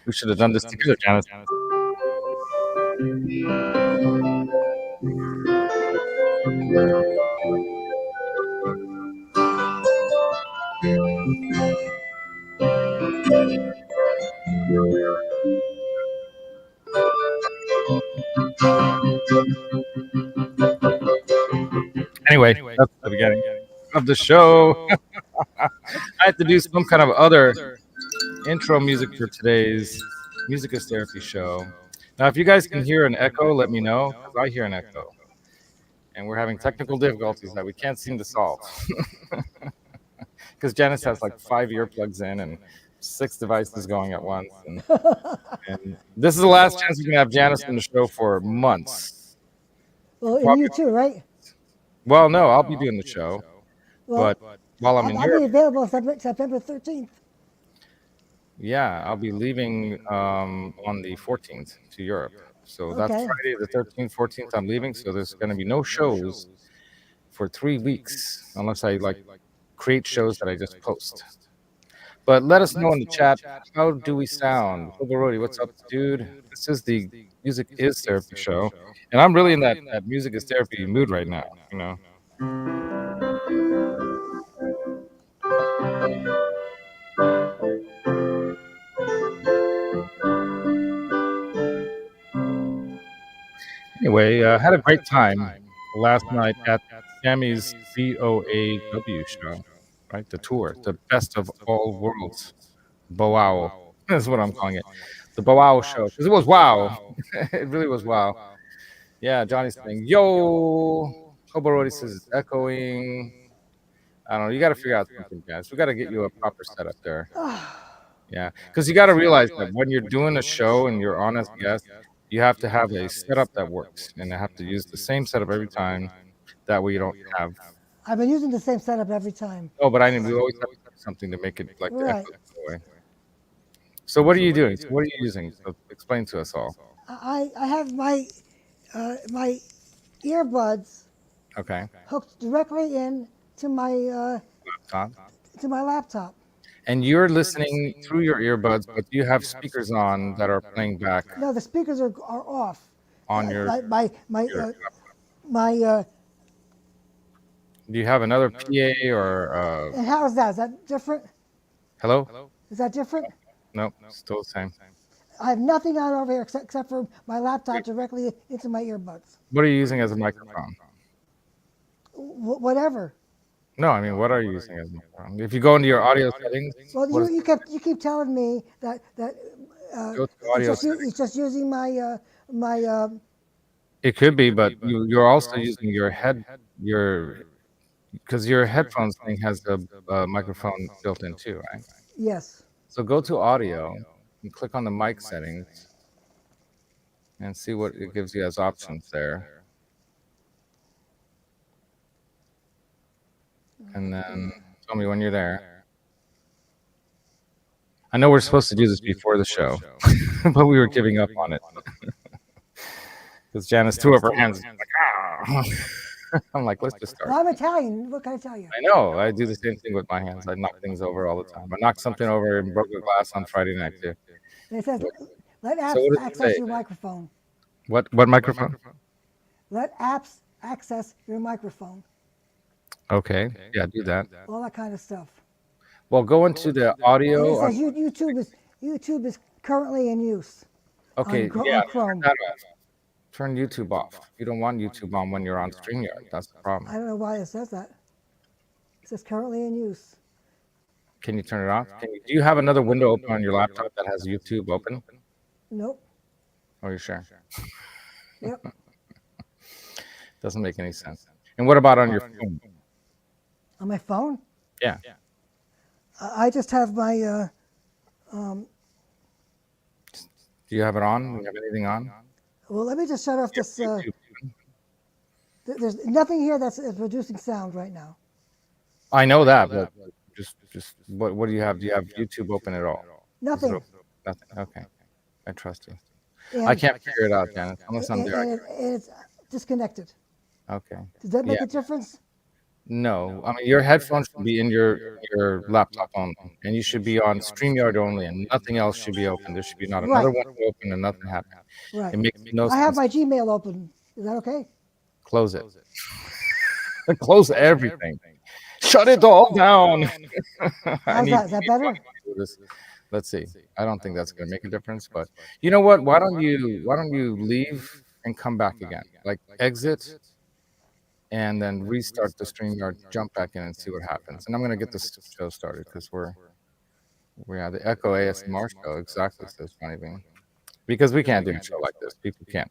We should have done this together, Janice. Anyway, that's the beginning of the show. I had to do some kind of other intro music for today's Music is Therapy show. Now, if you guys can hear an echo, let me know, because I hear an echo. And we're having technical difficulties that we can't seem to solve. Because Janice has like 5 earplugs in and 6 devices going at once. And this is the last chance we can have Janice on the show for months. Well, and you too, right? Well, no, I'll be doing the show. Well, but while I'm in Europe, I'll be available September 13th. Yeah, I'll be leaving on the 14th to Europe. So that's Friday the 13th, 14th, I'm leaving. So there's going to be no shows for 3 weeks unless I create shows that I just post. But let us know in the chat, how do we sound? Boaw, what's up, dude? This is the Music is Therapy show. And I'm really in that Music is Therapy mood right now, you know. Anyway, had a great time last night at Sammy's BOAW show, right? The tour, the best of all worlds. Boaw. That's what I'm calling it. The Boaw show. Because it was wow. It really was wow. Yeah, Johnny's saying, yo. Boaw says it's echoing. I don't know. You got to figure out something, guys. We got to get you a proper setup there. Yeah. Because you got to realize that when you're doing a show and you're on as a guest, you have to have a setup that works, and I have to use the same setup every time. That way you don't have. I've been using the same setup every time. Oh, but I mean, we always have to do something to make it like the echo way. So what are you doing? What are you using? So explain to us all. I have my earbuds. Okay. Hooked directly in to my laptop. And you're listening through your earbuds, but you have speakers on that are playing back. No, the speakers are off. On your my. Do you have another PA or? And how is that? Is that different? Hello? Is that different? Nope, still the same. I have nothing on over here except for my laptop directly into my earbuds. What are you using as a microphone? Whatever. No, I mean, what are you using as a microphone? If you go into your audio settings. Well, you keep telling me that it's just using my. It could be, but you're also using because your headphones thing has a microphone built in too, right? Yes. So go to audio and click on the mic settings and see what it gives you as options there. And then tell me when you're there. I know we're supposed to do this before the show, but we were giving up on it. Because Janice threw up her hands. I'm like, let's just start. Well, I'm Italian. What can I tell you? I know. I do the same thing with my hands. I knock things over all the time. I knocked something over and broke a glass on Friday night, too. And it says, let apps access your microphone. What microphone? Let apps access your microphone. Okay. Yeah, do that. All that kind of stuff. Well, go into the audio. And it says YouTube is currently in use. Okay. On Chrome. Turn YouTube off. You don't want YouTube on when you're on StreamYard. That's the problem. I don't know why it says that. It says currently in use. Can you turn it off? Do you have another window open on your laptop that has YouTube open? Nope. Are you sure? Yep. Doesn't make any sense. And what about on your phone? On my phone? Yeah. I just have my. Do you have it on? Do you have anything on? Well, let me just shut off this. There's nothing here that's producing sound right now. I know that, but just what do you have? Do you have YouTube open at all? Nothing. Nothing. Okay. I trust you. And I can't figure it out, Janice, unless I'm there. And it's disconnected. Okay. Does that make a difference? No, I mean your headphones should be in your laptop only, and you should be on StreamYard only, and nothing else should be open. There should be not another Right. window open and nothing happening. It Right. makes no I have sense. my Gmail open. Is that okay? Close it. Close everything. Shut it all down. I How's need that? Is that better? do this. Let's see. I don't think that's going to make a difference, but you know what? Why don't you leave and come back again? Like exit and then restart the StreamYard, jump back in and see what happens. And I'm going to get this show started because we are the Echo ASMR show. Exactly, says Johnny Bean. Because we can't do a show like this. People can't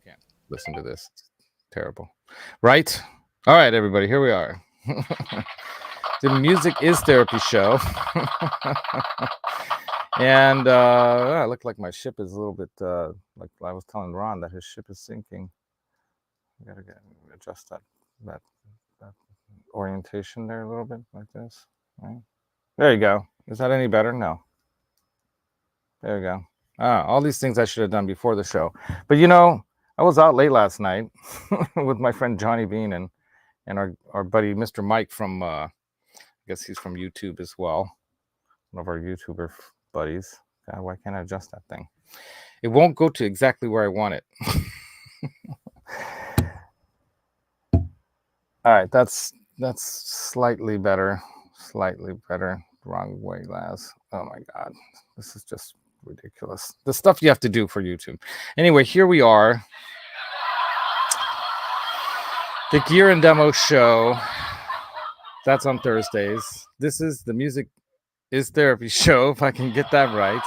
listen to this. It's terrible. Right? All right, everybody, here we are. The Music is Therapy show. And I look like my ship is a little bit, like I was telling Ron that his ship is sinking. I gotta adjust that orientation there a little bit like this. Right? There you go. Is that any better? No. There you go. All these things I should have done before the show. But I was out late last night with my friend Johnny Bean and our buddy Mr. Mike from I guess he's from YouTube as well. One of our YouTuber buddies. God, why can't I adjust that thing? It won't go to exactly where I want it. All right, that's slightly better. Slightly better. Wrong way, Laz. Oh my God, this is just ridiculous. The stuff you have to do for YouTube. Anyway, here we are. The Gear and Demo show. That's on Thursdays. This is the Music is Therapy show, if I can get that right.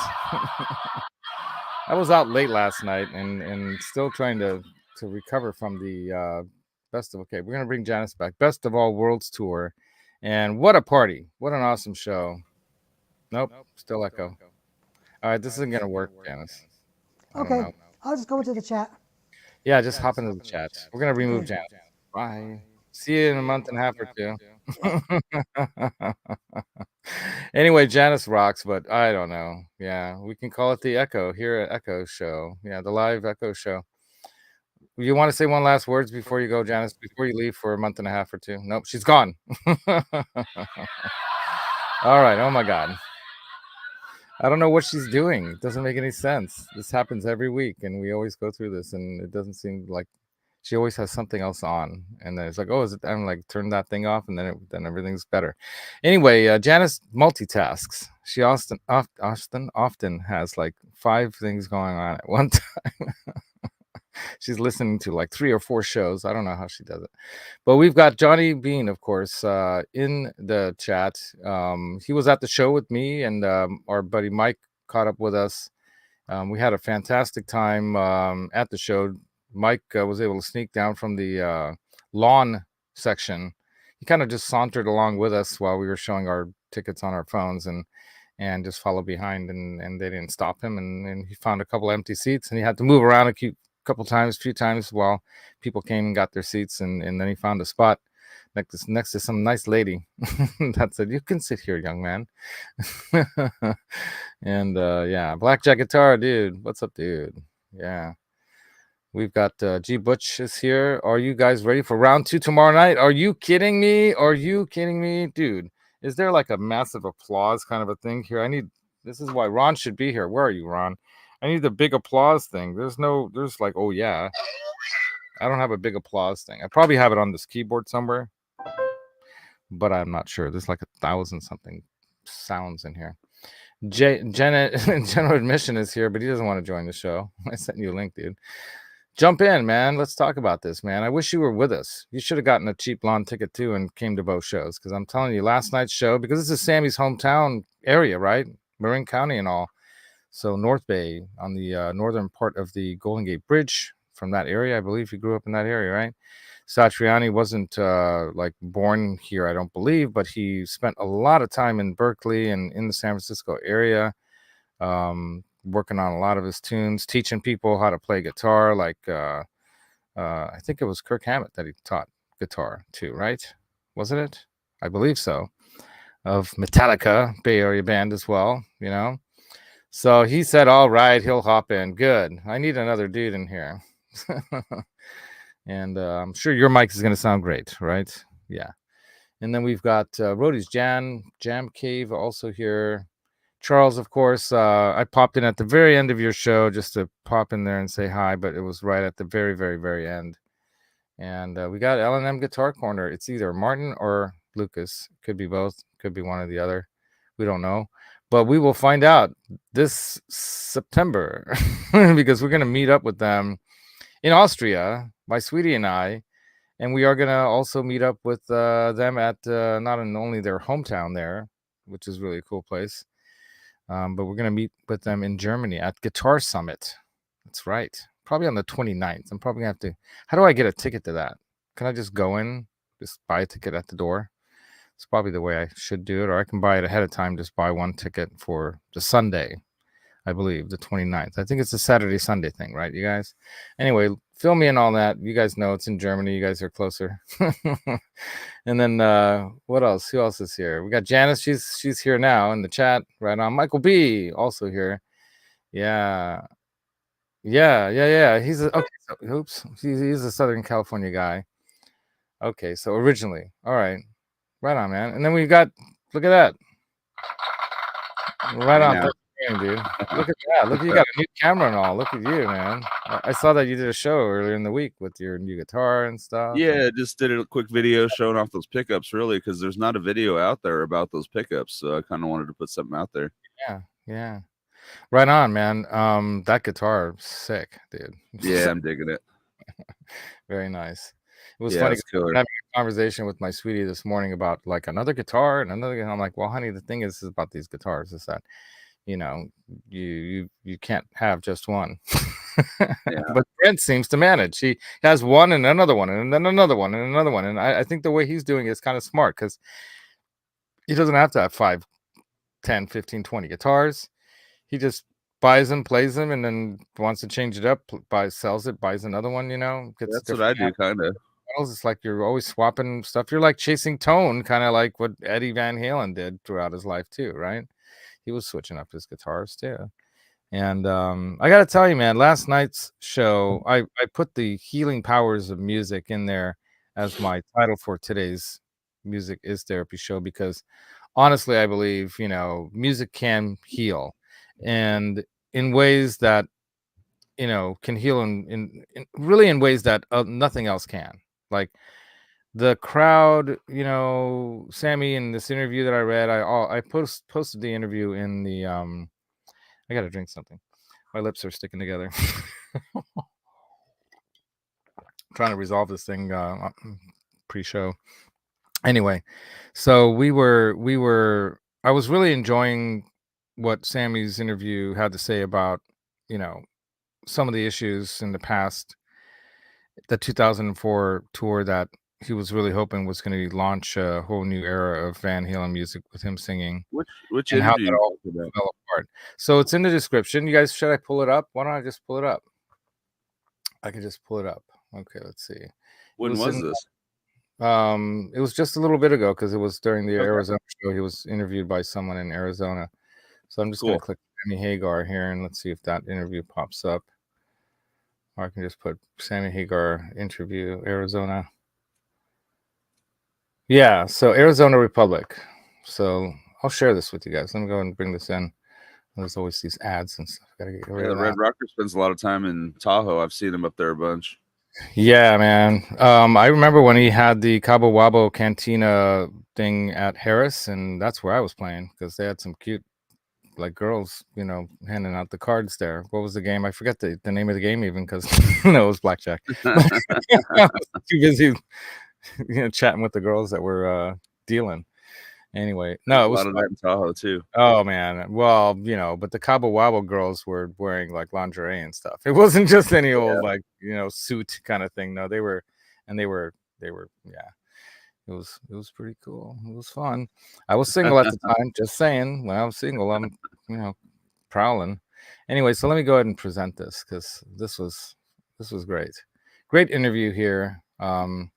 I was out late last night and still trying to recover from the okay, we're gonna bring Janice back. Best of All Worlds tour. And what a party. What an awesome show. Nope, still echo. All right, this isn't gonna work, Janice. I don't Okay. know. I'll just go into the chat. Yeah, just hop into the chat. We're gonna remove Okay. Janice. Bye. See you in a month and a half or two. Anyway, Janice rocks, but I don't know. Yeah, we can call it the Echo here at Echo Show. Yeah, the live Echo Show. You want to say one last words before you go, Janice? Before you leave for a month and a half or two? Nope, she's gone. All right. Oh my God. I don't know what she's doing. It doesn't make any sense. This happens every week, and we always go through this, and it doesn't seem like she always has something else on, and then it's like, oh, is it? I'm like, turn that thing off, and then everything's better. Anyway, Janice multitasks. She often has like 5 things going on at one time. She's listening to like 3 or 4 shows. I don't know how she does it. But we've got Johnny Bean, of course, in the chat. He was at the show with me, and our buddy Mike caught up with us. We had a fantastic time at the show. Mike was able to sneak down from the lawn section. He kind of just sauntered along with us while we were showing our tickets on our phones and just followed behind, and they didn't stop him. And he found a couple empty seats, and he had to move around a few times while people came and got their seats, and then he found a spot next to some nice lady that said, "You can sit here, young man." And yeah, Blackjack Guitar, dude. What's up, dude? Yeah. We've got G Butch is here. Are you guys ready for round 2 tomorrow night? Are you kidding me? Are you kidding me? Dude, is there like a massive applause kind of a thing here? This is why Ron should be here. Where are you, Ron? I need the big applause thing. There's like, oh yeah. I don't have a big applause thing. I probably have it on this keyboard somewhere, but I'm not sure. There's like 1,000 something sounds in here. General Admission is here, but he doesn't want to join the show. I sent you a link, dude. Jump in, man. Let's talk about this, man. I wish you were with us. You should have gotten a cheap lawn ticket too and came to both shows, because I'm telling you, last night's show, because this is Sammy's hometown area, right? Marin County and all. So North Bay, on the northern part of the Golden Gate Bridge, from that area. I believe he grew up in that area, right? Satriani wasn't like born here, I don't believe, but he spent a lot of time in Berkeley and in the San Francisco area, working on a lot of his tunes, teaching people how to play guitar. Like I think it was Kirk Hammett that he taught guitar to, right? Wasn't it? I believe so. Of Metallica, Bay Area band as well, So he said, all right, he'll hop in. Good. I need another dude in here. And I'm sure your mic is going to sound great, right? Yeah. And then we've got Roadie's Jam Cave also here. Charles, of course, I popped in at the very end of your show just to pop in there and say hi, but it was right at the very, very, very end. And we got L&M Guitar Corner. It's either Martin or Lucas. Could be both. Could be one or the other. We don't know. But we will find out this September because we're going to meet up with them in Austria, my sweetie and I. And we are going to also meet up with them at not only their hometown there, which is really a cool place, but we're going to meet with them in Germany at Guitar Summit. That's right. Probably on the 29th. I'm probably going to have to. How do I get a ticket to that? Can I just go in, just buy a ticket at the door? It's probably the way I should do it. Or I can buy it ahead of time, just buy one ticket for the Sunday, I believe, the 29th. I think it's a Saturday, Sunday thing, right, you guys? Anyway, fill me in on that. You guys know it's in Germany. You guys are closer. And then what else? Who else is here? We got Janice. She's here now in the chat. Right on. Michael B. also here. Yeah. He's okay. So, oops. He's a Southern California guy. Okay, so originally. All right. Right on, man. And then we've got, look at that. Right on. Dude. Look at that. Look, you got a new camera and all. Look at you, man. I saw that you did a show earlier in the week with your new guitar and stuff. Yeah, just did a quick video showing off those pickups, really, because there's not a video out there about those pickups. So I kind of wanted to put something out there. Yeah. Right on, man. That guitar, sick, dude. Yeah, I'm digging it. Very nice. It was funny. I was having a conversation with my sweetie this morning about like another guitar and another. I'm like, well, honey, the thing is about these guitars is that, you know, you can't have just one. But Brent seems to manage. He has one and another one and then another one and another one. And I think the way he's doing it is kind of smart because he doesn't have to have 5, 10, 15, 20 guitars. He just buys them, plays them, and then wants to change it up, sells it, buys another one, you know. That's what I do, kind of. It's like you're always swapping stuff. You're like chasing tone, kind of like what Eddie Van Halen did throughout his life too, right? He was switching up his guitars too. And I got to tell you, man, last night's show, I put the healing powers of music in there as my title for today's Music is Therapy show because honestly, I believe, you know, music can heal. And in ways that, you know, can heal in really in ways that nothing else can. Like the crowd, you know, Sammy, in this interview that I read, I posted the interview in the I gotta drink something. My lips are sticking together. Trying to resolve this thing pre-show. Anyway, so I was really enjoying what Sammy's interview had to say about, you know, some of the issues in the past, the 2004 tour that he was really hoping was going to launch a whole new era of Van Halen music with him singing. Which and how that all fell apart. So it's in the description. You guys, should I pull it up? Why don't I just pull it up? I can just pull it up. Okay, let's see. When was this? It was just a little bit ago because it was during the Arizona show. He was interviewed by someone in Arizona. So I'm just going to click Sammy Hagar here and let's see if that interview pops up. Or I can just put Sammy Hagar interview Arizona. Yeah, so Arizona Republic. So I'll share this with you guys. Let me go and bring this in. There's always these ads and stuff. Gotta get rid of the Red Rocker spends a lot of time in Tahoe. I've seen him up there a bunch. Yeah, man. I remember when he had the Cabo Wabo Cantina thing at Harris, and that's where I was playing because they had some cute, like, girls, you know, handing out the cards there. What was the game? I forget the name of the game even because no, it was blackjack. I was too busy, you know, chatting with the girls that were dealing. Anyway, no, it was a lot of that in Tahoe too. Oh man, well, you know, but the Cabo Wabo girls were wearing like lingerie and stuff. It wasn't just any old like, you know, suit kind of thing. No, they were, yeah. It was pretty cool. It was fun. I was single at the time. Just saying, when I was single, I'm, you know, prowling. Anyway, so let me go ahead and present this because this was great. Great interview here. And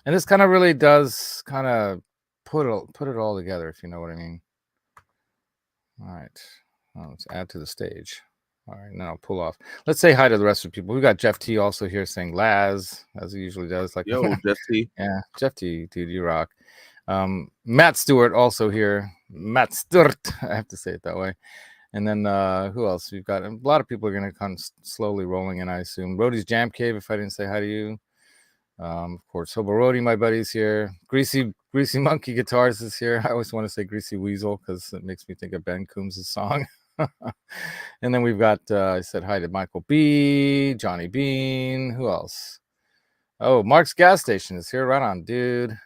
this kind of really does kind of put it all together, if you know what I mean. All right. Let's add to the stage. All right, now I'll pull off. Let's say hi to the rest of the people. We got Jeff T also here saying Laz, as he usually does. Like, yo, Jeff T. Yeah, Jeff T, dude, you rock. Matt Stewart also here. Matt Stewart, I have to say it that way. And then who else? We've got a lot of people are going to come slowly rolling in, I assume. Rhodey's Jam Cave, if I didn't say hi to you. Of course, Hobo Rhodey, my buddy's here. Greasy Monkey Guitars is here. I always want to say Greasy Weasel because it makes me think of Ben Coombs' song. And then we've got, I said hi to Michael B, Johnny Bean. Who else? Oh, Mark's Gas Station is here. Right on, dude.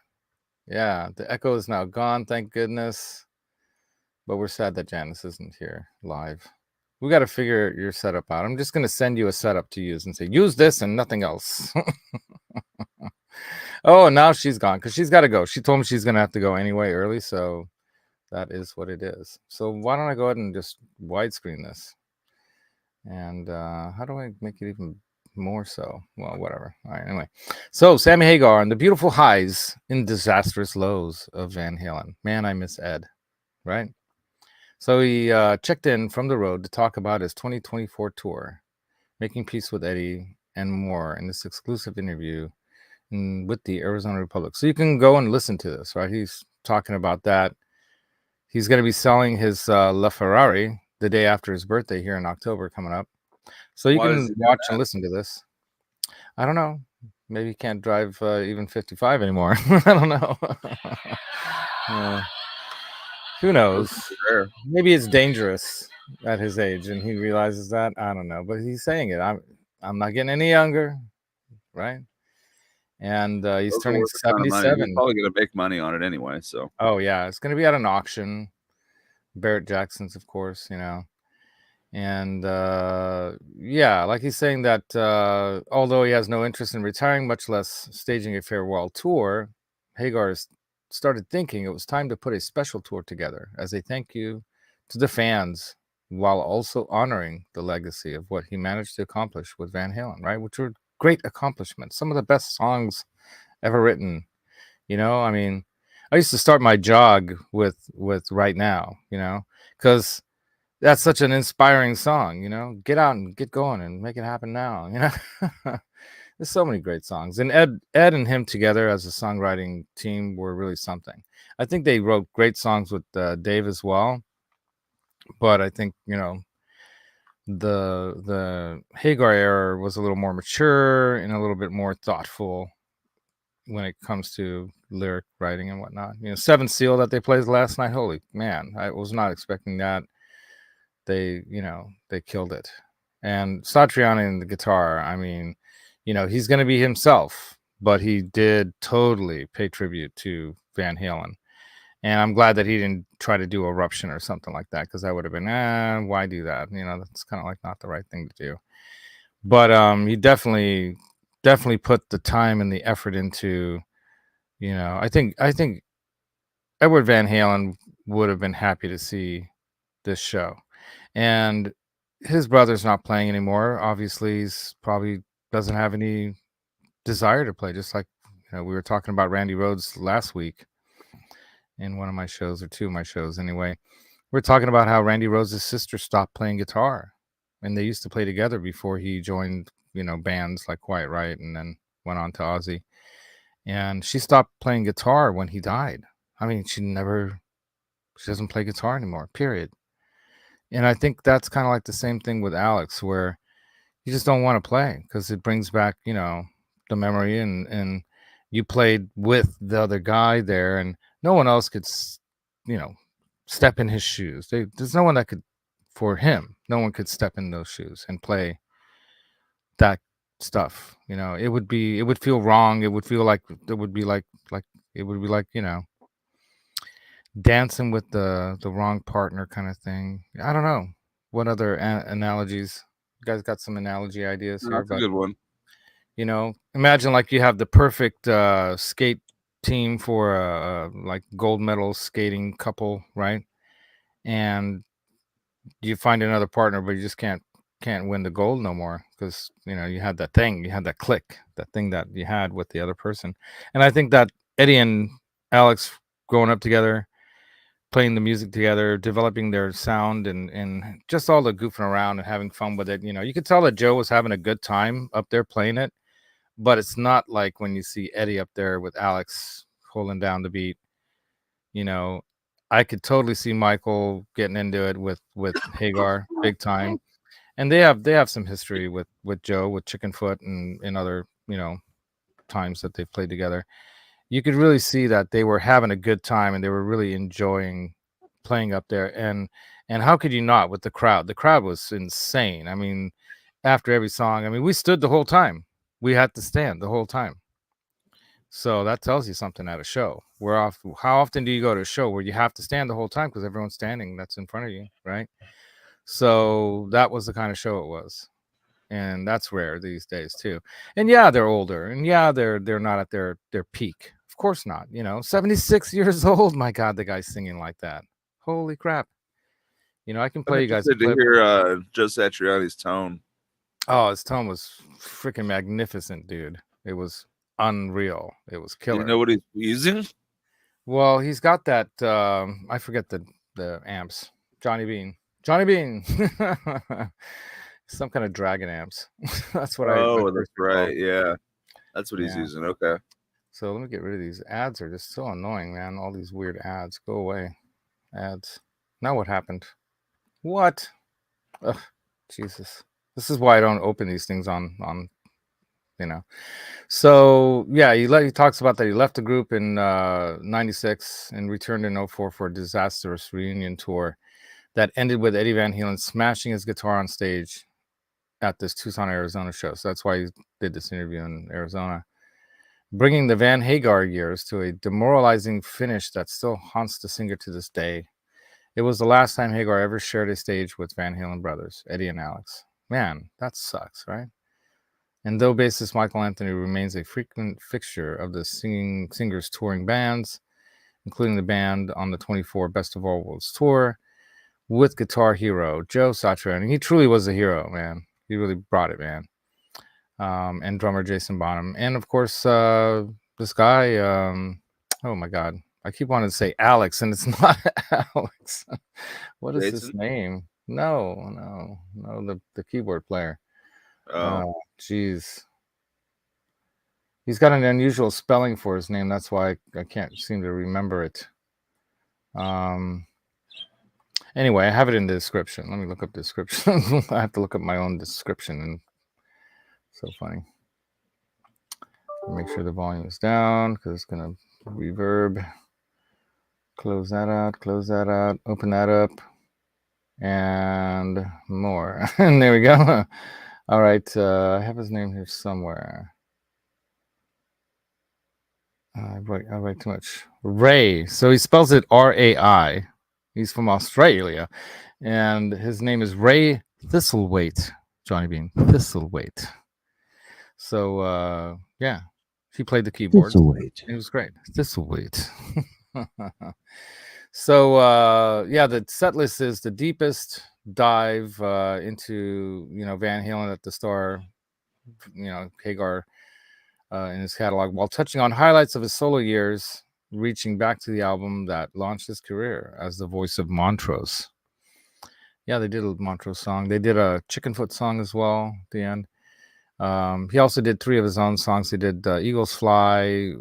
Yeah, the echo is now gone, thank goodness. But we're sad that Janice isn't here live. We got to figure your setup out. I'm just going to send you a setup to use and say, use this and nothing else. Oh, now she's gone because she's got to go. She told me she's going to have to go anyway early. So that is what it is. So why don't I go ahead and just widescreen this? And how do I make it even more so? Well, whatever. All right, anyway. So Sammy Hagar and the beautiful highs and disastrous lows of Van Halen. Man, I miss Ed, right? So he checked in from the road to talk about his 2024 tour, Making Peace with Eddie, and more in this exclusive interview with the Arizona Republic. So you can go and listen to this, right? He's talking about that. He's going to be selling his LaFerrari the day after his birthday here in October coming up. So you can watch and listen to this. I don't know. Maybe he can't drive even 55 anymore. I don't know. Who knows? Maybe it's dangerous at his age and he realizes that. I don't know. But he's saying it. I'm not getting any younger, right? And he's turning 77. He's probably going to make money on it anyway. So. Oh, yeah. It's going to be at an auction. Barrett Jackson's, of course, you know. And yeah, like he's saying that although he has no interest in retiring, much less staging a farewell tour, Hagar started thinking it was time to put a special tour together as a thank you to the fans while also honoring the legacy of what he managed to accomplish with Van Halen, right? Which were great accomplishments, some of the best songs ever written. You know, I mean, I used to start my jog with Right Now, you know, because that's such an inspiring song, you know, get out and get going and make it happen now, you know. There's so many great songs, and Ed and him together as a songwriting team were really something. I think they wrote great songs with Dave as well, but I think, you know, the Hagar era was a little more mature and a little bit more thoughtful when it comes to lyric writing and whatnot. You know, Seven Seal that they played last night, holy man, I was not expecting that. They, you know, they killed it. And Satriani and the guitar, I mean, you know, he's going to be himself, but he did totally pay tribute to Van Halen. And I'm glad that he didn't try to do Eruption or something like that, because I would have been, why do that? You know, that's kind of like not the right thing to do. But he definitely put the time and the effort into, you know, I think Edward Van Halen would have been happy to see this show. And his brother's not playing anymore. Obviously, he's probably doesn't have any desire to play, just like, you know, we were talking about Randy Rhoads last week in one of my shows, or two of my shows anyway. We're talking about how Randy Rhoads' sister stopped playing guitar, and they used to play together before he joined, you know, bands like Quiet Riot and then went on to Ozzy. And she stopped playing guitar when he died. I mean, she doesn't play guitar anymore, period. And I think that's kind of like the same thing with Alex, where you just don't want to play because it brings back, you know, the memory, and you played with the other guy there, and no one else could, you know, step in his shoes. There's no one that could, for him, no one could step in those shoes and play that stuff. You know, it would feel wrong. It would feel like it would be like you know, dancing with the wrong partner kind of thing. I don't know what other analogies. You guys got some analogy ideas here? That's a good one. You know, imagine like you have the perfect skate team for a like gold medal skating couple, right? And you find another partner, but you just can't win the gold no more because, you know, you had that thing, you had that click, that thing that you had with the other person. And I think that Eddie and Alex growing up together, playing the music together, developing their sound, and just all the goofing around and having fun with it. You know, you could tell that Joe was having a good time up there playing it, but it's not like when you see Eddie up there with Alex holding down the beat. You know, I could totally see Michael getting into it with Hagar big time. And they have some history with Joe, with Chickenfoot, and in other, times that they've played together. You could really see that they were having a good time and they were really enjoying playing up there. And how could you not with the crowd? The crowd was insane. I mean, after every song, I mean, we stood the whole time. We had to stand the whole time. So that tells you something at a show. How often do you go to a show where you have to stand the whole time because everyone's standing that's in front of you, right? So that was the kind of show it was. And that's rare these days too. And yeah, they're older, and yeah, they're not at their peak. Of course not. 76 years old. My God, the guy's singing like that. Holy crap! I can play you guys a Interested to clip. hear Joe Satriani's tone. Oh, his tone was freaking magnificent, dude. It was unreal. It was Do killer. you know what he's using? Well, he's got that. I forget the amps. Johnny Bean. Some kind of dragon amps. That's what I. Oh, that's first right. recalled. Yeah, that's what he's Yeah. using. Okay. So let me get rid of these ads. Are just so annoying, man. All these weird ads. Go away. Ads. Now what happened? What? Ugh, Jesus. This is why I don't open these things on. So yeah, he talks about that he left the group in '96 and returned in '04 for a disastrous reunion tour that ended with Eddie Van Halen smashing his guitar on stage at this Tucson, Arizona show. So that's why he did this interview in Arizona, bringing the Van Hagar years to a demoralizing finish that still haunts the singer to this day. It was the last time Hagar ever shared a stage with Van Halen brothers, Eddie and Alex. Man, that sucks, right? And though bassist Michael Anthony remains a frequent fixture of the singer's touring bands, including the band on the 24 Best of All Worlds tour, with guitar hero Joe Satriani, he truly was a hero, man. He really brought it, man. And drummer Jason Bonham, and of course this guy. Oh my God, I keep wanting to say Alex, and it's not Alex. What is his name? No, the keyboard player. Oh, jeez. He's got an unusual spelling for his name. That's why I can't seem to remember it. Anyway, I have it in the description. Let me look up the description. I have to look up my own description, and so funny. Make sure the volume is down because it's gonna reverb. Close that out, open that up, and more. And there we go. All right, I have his name here somewhere. I write too much. Rai. So he spells it R-A-I. He's from Australia, and his name is Rai Thistlewayte. Johnny Bean Thistlewayte. So yeah, he played the keyboard. Thistlewayte. It was great. Thistlewayte. So yeah, the set list is the deepest dive into Van Halen at the star, Hagar in his catalog, while touching on highlights of his solo years, reaching back to the album that launched his career as the voice of Montrose. Yeah, they did a Montrose song. They did a Chickenfoot song as well at the end. He also did 3 of his own songs. He did Eagles Fly,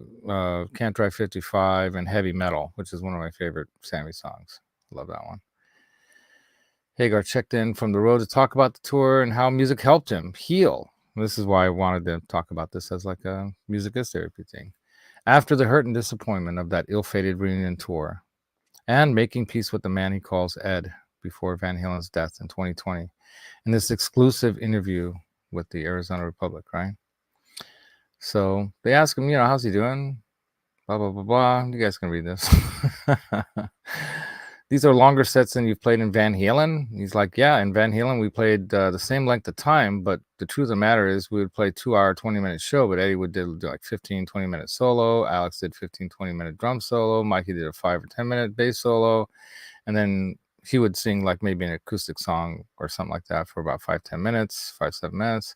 Can't Drive 55, and Heavy Metal, which is one of my favorite Sammy songs. Love that one. Hagar checked in from the road to talk about the tour and how music helped him heal. This is why I wanted to talk about this as like a music is therapy thing. After the hurt and disappointment of that ill-fated reunion tour, and making peace with the man he calls Ed before Van Halen's death in 2020, in this exclusive interview with the Arizona Republic, right? So they ask him, how's he doing? Blah, blah, blah, blah. You guys can read this. These are longer sets than you've played in Van Halen. He's like, yeah, in Van Halen, we played the same length of time, but the truth of the matter is we would play 2-hour, 20-minute show, but Eddie would do like 15, 20-minute solo. Alex did 15, 20-minute drum solo. Mikey did a 5 or 10-minute bass solo. And then he would sing like maybe an acoustic song or something like that for about 5-7 minutes.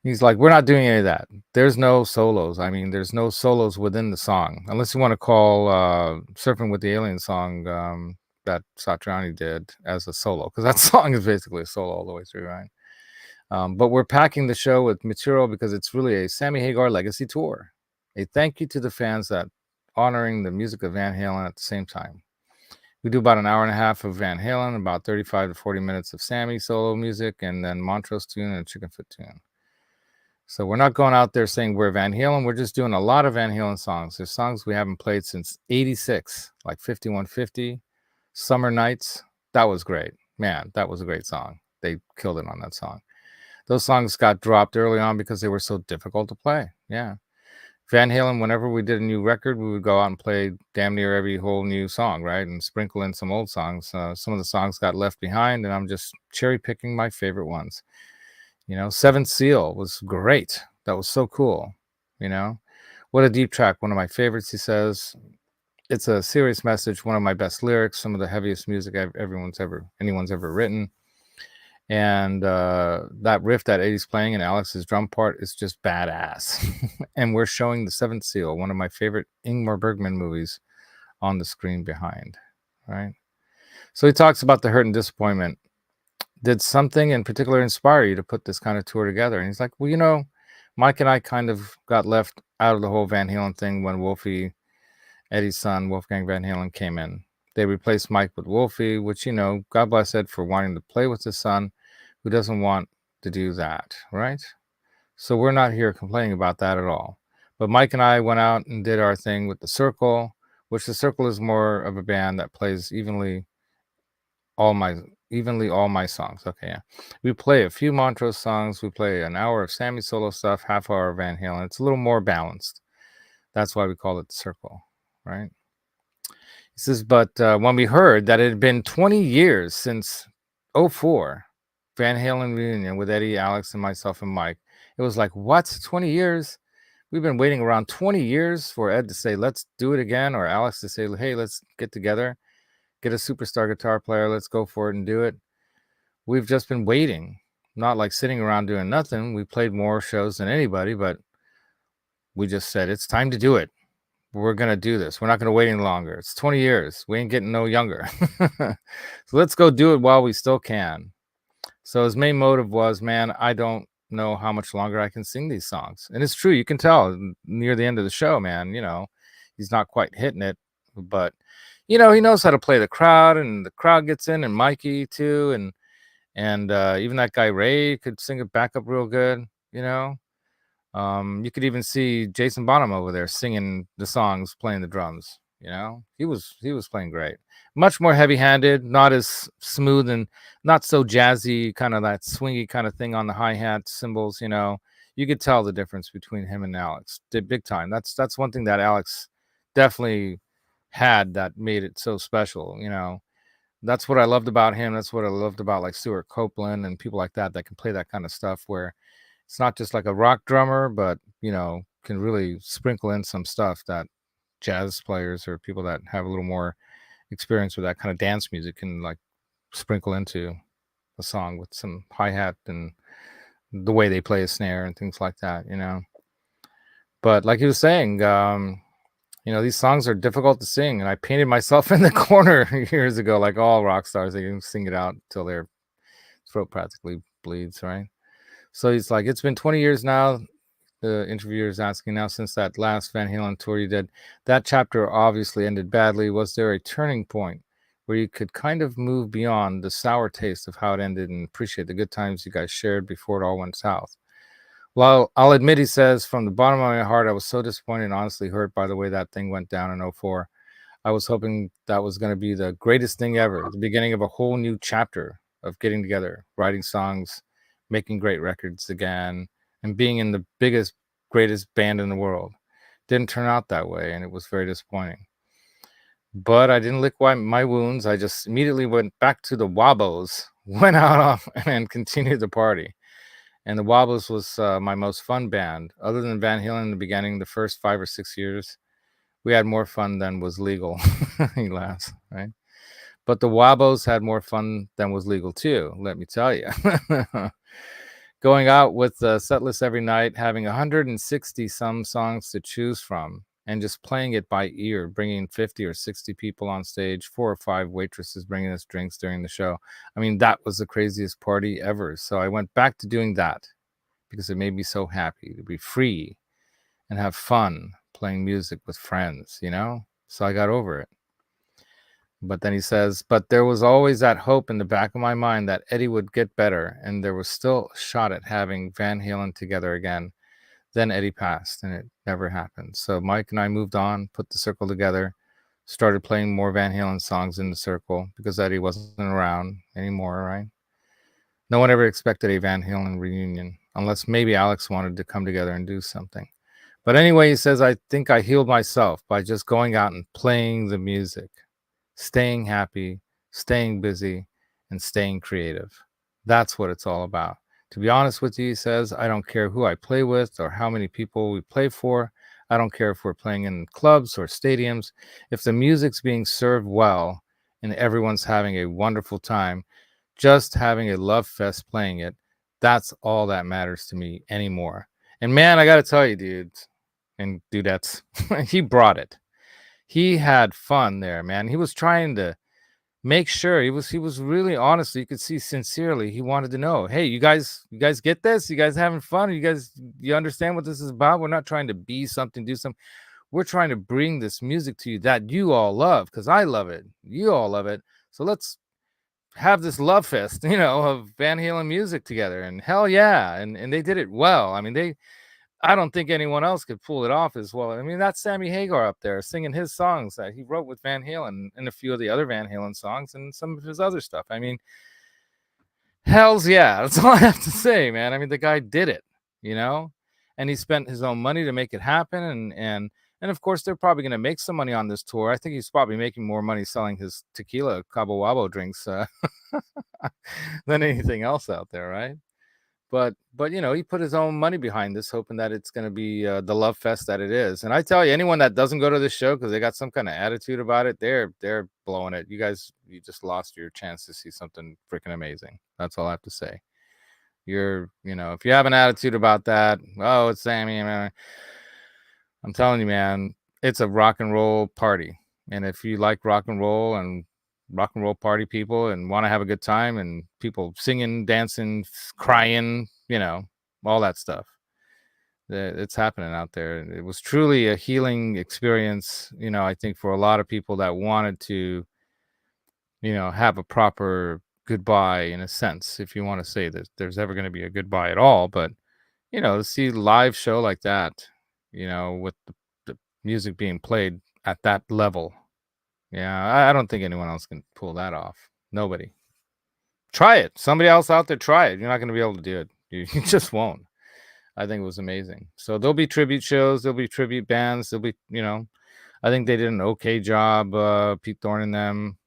He's like, we're not doing any of that. There's no solos. I mean, there's no solos within the song, unless you want to call Surfing with the Alien song that Satriani did as a solo, because that song is basically a solo all the way through, right? But we're packing the show with material because it's really a Sammy Hagar legacy tour. A thank you to the fans that honoring the music of Van Halen at the same time. We do about an hour and a half of Van Halen, about 35 to 40 minutes of Sammy solo music, and then Montrose tune and a Chickenfoot tune. So we're not going out there saying we're Van Halen. We're just doing a lot of Van Halen songs. There's songs we haven't played since 86, like 5150, Summer Nights. That was great. Man, that was a great song. They killed it on that song. Those songs got dropped early on because they were so difficult to play. Yeah. Van Halen, whenever we did a new record, we would go out and play damn near every whole new song, right? And sprinkle in some old songs. Some of the songs got left behind, and I'm just cherry picking my favorite ones. You know, Seventh Seal was great. That was so cool. You know, what a deep track. One of my favorites, he says. It's a serious message. One of my best lyrics. Some of the heaviest music anyone's ever written. And that riff that Eddie's playing in Alex's drum part is just badass. And we're showing the Seventh Seal, one of my favorite Ingmar Bergman movies, on the screen behind. Right. So he talks about the hurt and disappointment. Did something in particular inspire you to put this kind of tour together? And he's like, well, you know, Mike and I kind of got left out of the whole Van Halen thing when Wolfie, Eddie's son, Wolfgang Van Halen, came in. They replaced Mike with Wolfie, which, you know, God bless Ed for wanting to play with his son, who doesn't want to do that, right? So we're not here complaining about that at all. But Mike and I went out and did our thing with the Circle, which the Circle is more of a band that plays evenly all my songs. Okay, yeah. We play a few Montrose songs. We play an hour of Sammy solo stuff, half hour of Van Halen. It's a little more balanced. That's why we call it the Circle, right? He says, but when we heard that it had been 20 years since 04, Van Halen reunion with Eddie, Alex, and myself and Mike, it was like, what? 20 years? We've been waiting around 20 years for Ed to say, let's do it again, or Alex to say, hey, let's get together, get a superstar guitar player, let's go for it and do it. We've just been waiting, not like sitting around doing nothing. We played more shows than anybody, but we just said, it's time to do it. We're going to do this. We're not going to wait any longer. It's 20 years. We ain't getting no younger. So let's go do it while we still can. So his main motive was, man, I don't know how much longer I can sing these songs. And it's true. You can tell near the end of the show, man, you know, he's not quite hitting it, but you know, he knows how to play the crowd, and the crowd gets in, and Mikey too. And even that guy Ray could sing it back up real good, you know. You could even see Jason Bonham over there singing the songs, playing the drums. You know, he was playing great. Much more heavy-handed, not as smooth and not so jazzy, kind of that swingy kind of thing on the hi-hat cymbals. You know, you could tell the difference between him and Alex, big time. That's one thing that Alex definitely had that made it so special. You know, that's what I loved about him. That's what I loved about like Stuart Copeland and people like that can play that kind of stuff where it's not just like a rock drummer, but, you know, can really sprinkle in some stuff that jazz players or people that have a little more experience with that kind of dance music can like sprinkle into a song with some hi-hat and the way they play a snare and things like that, you know. But like he was saying, you know, these songs are difficult to sing, and I painted myself in the corner years ago, like all rock stars. They can sing it out until their throat practically bleeds, right? So he's like, it's been 20 years now. The interviewer is asking now, since that last Van Halen tour you did, that chapter obviously ended badly. Was there a turning point where you could kind of move beyond the sour taste of how it ended and appreciate the good times you guys shared before it all went south? Well, I'll admit, he says, from the bottom of my heart, I was so disappointed and honestly hurt by the way that thing went down in 04. I was hoping that was going to be the greatest thing ever, the beginning of a whole new chapter of getting together, writing songs, making great records again, and being in the biggest, greatest band in the world. Didn't turn out that way, and it was very disappointing. But I didn't lick my wounds. I just immediately went back to the Wabos, went out and continued the party. And the Wobbles was my most fun band. Other than Van Halen in the beginning, the first 5 or 6 years, we had more fun than was legal. He laughs, right? But the Wobbles had more fun than was legal too, let me tell you. Going out with the set list every night, having 160 some songs to choose from, and just playing it by ear, bringing 50 or 60 people on stage, 4 or 5 waitresses bringing us drinks during the show. I mean, that was the craziest party ever. So I went back to doing that because it made me so happy to be free and have fun, playing music with friends, you know? So I got over it. But then he says, but there was always that hope in the back of my mind that Eddie would get better, and there was still a shot at having Van Halen together again. Then Eddie passed, and it never happened. So Mike and I moved on, put the circle together, started playing more Van Halen songs in the circle because Eddie wasn't around anymore, right? No one ever expected a Van Halen reunion, unless maybe Alex wanted to come together and do something. But anyway, he says, I think I healed myself by just going out and playing the music, staying happy, staying busy, and staying creative. That's what it's all about. To be honest with you, he says, I don't care who I play with or how many people we play for. I don't care if we're playing in clubs or stadiums. If the music's being served well and everyone's having a wonderful time, just having a love fest playing it, that's all that matters to me anymore. And man, I got to tell you, dudes and dudettes, he brought it. He had fun there, man. He was trying to make sure he was really honest. You could see sincerely he wanted to know, hey, you guys get this? You guys having fun? You understand what this is about? We're not trying to be something, do something. We're trying to bring this music to you that you all love, because I love it. You all love it. So let's have this love fest, of Van Halen music together. And hell yeah. And they did it well. I mean, I don't think anyone else could pull it off as well. I mean, that's Sammy Hagar up there singing his songs that he wrote with Van Halen and a few of the other Van Halen songs and some of his other stuff. I mean, hells yeah. That's all I have to say, man. I mean, the guy did it, and he spent his own money to make it happen. And of course, they're probably going to make some money on this tour. I think he's probably making more money selling his tequila Cabo Wabo drinks than anything else out there, right? But he put his own money behind this, hoping that it's going to be the love fest that it is. And I tell you, anyone that doesn't go to this show because they got some kind of attitude about it, they're blowing it. You just lost your chance to see something freaking amazing. That's all I have to say. If you have an attitude about that, oh, it's Sammy, man. I'm telling you, man, it's a rock and roll party. And if you like rock and roll party people and want to have a good time and people singing, dancing, crying, all that stuff, it's happening out there. It was truly a healing experience, I think, for a lot of people that wanted to, have a proper goodbye, in a sense, if you want to say that there's ever going to be a goodbye at all. But, to see a live show like that, with the music being played at that level. Yeah, I don't think anyone else can pull that off. Nobody. Try it. Somebody else out there, try it. You're not going to be able to do it. You just won't. I think it was amazing. So there'll be tribute shows. There'll be tribute bands. There'll be, I think they did an okay job, Pete Thorne and them,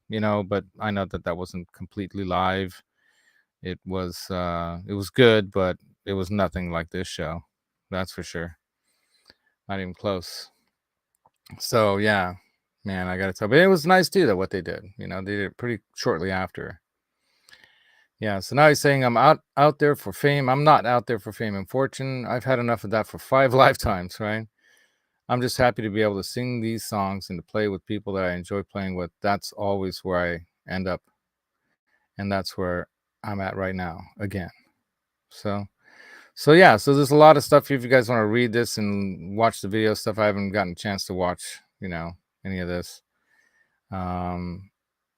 but I know that wasn't completely live. It was good, but it was nothing like this show. That's for sure. Not even close. So yeah, man, I gotta tell. But it was nice too, that what they did. They did it pretty shortly after. Yeah. So now he's saying I'm out there for fame. I'm not out there for fame and fortune. I've had enough of that for 5 lifetimes, right? I'm just happy to be able to sing these songs and to play with people that I enjoy playing with. That's always where I end up, and that's where I'm at right now again. So yeah, so there's a lot of stuff. If you guys want to read this and watch the video stuff, I haven't gotten a chance to watch, any of this.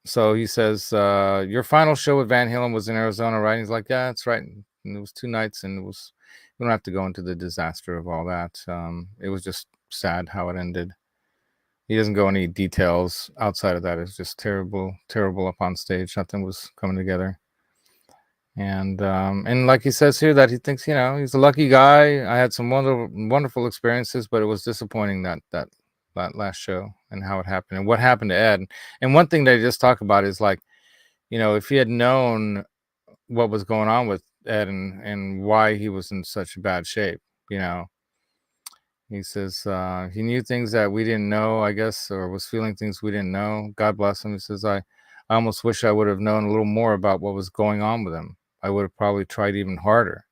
So he says, your final show with Van Halen was in Arizona, right? And he's like, yeah, that's right. And it was 2 nights, and we don't have to go into the disaster of all that. It was just sad how it ended. He doesn't go any details outside of that. It's just terrible up on stage. Nothing was coming together. And like he says here, that he thinks, he's a lucky guy. I had some wonderful experiences, but it was disappointing that last show and how it happened and what happened to Ed. And one thing they just talk about is like, if he had known what was going on with Ed and why he was in such bad shape, he says he knew things that we didn't know, I guess, or was feeling things we didn't know. God bless him. He says, I almost wish I would have known a little more about what was going on with him. I would have probably tried even harder.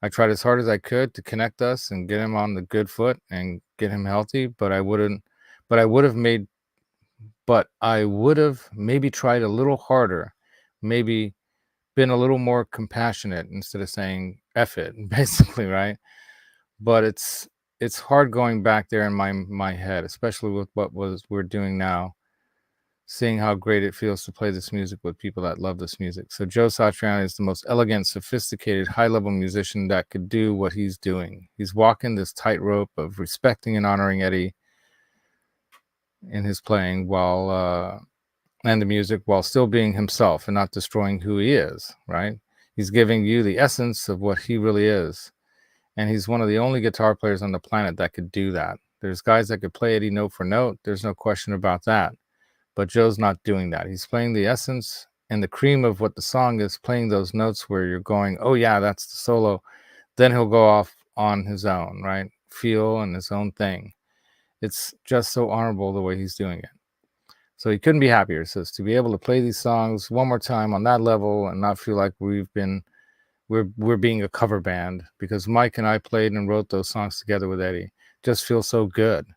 I tried as hard as I could to connect us and get him on the good foot and get him healthy, but I would have maybe tried a little harder, maybe been a little more compassionate instead of saying F it, basically, right? But it's it's hard going back there in my head, especially with what we're doing now, seeing how great it feels to play this music with people that love this music. So Joe Satriani is the most elegant, sophisticated, high-level musician that could do what he's doing. He's walking this tightrope of respecting and honoring Eddie in his playing while and the music, while still being himself and not destroying who he is, right? He's giving you the essence of what he really is. And he's one of the only guitar players on the planet that could do that. There's guys that could play Eddie note for note. There's no question about that. But Joe's not doing that. He's playing the essence and the cream of what the song is, playing those notes where you're going, oh yeah, that's the solo. Then he'll go off on his own, right? Feel and his own thing. It's just so honorable the way he's doing it. So he couldn't be happier. It says to be able to play these songs one more time on that level and not feel like we're being a cover band, because Mike and I played and wrote those songs together with Eddie. Just feels so good.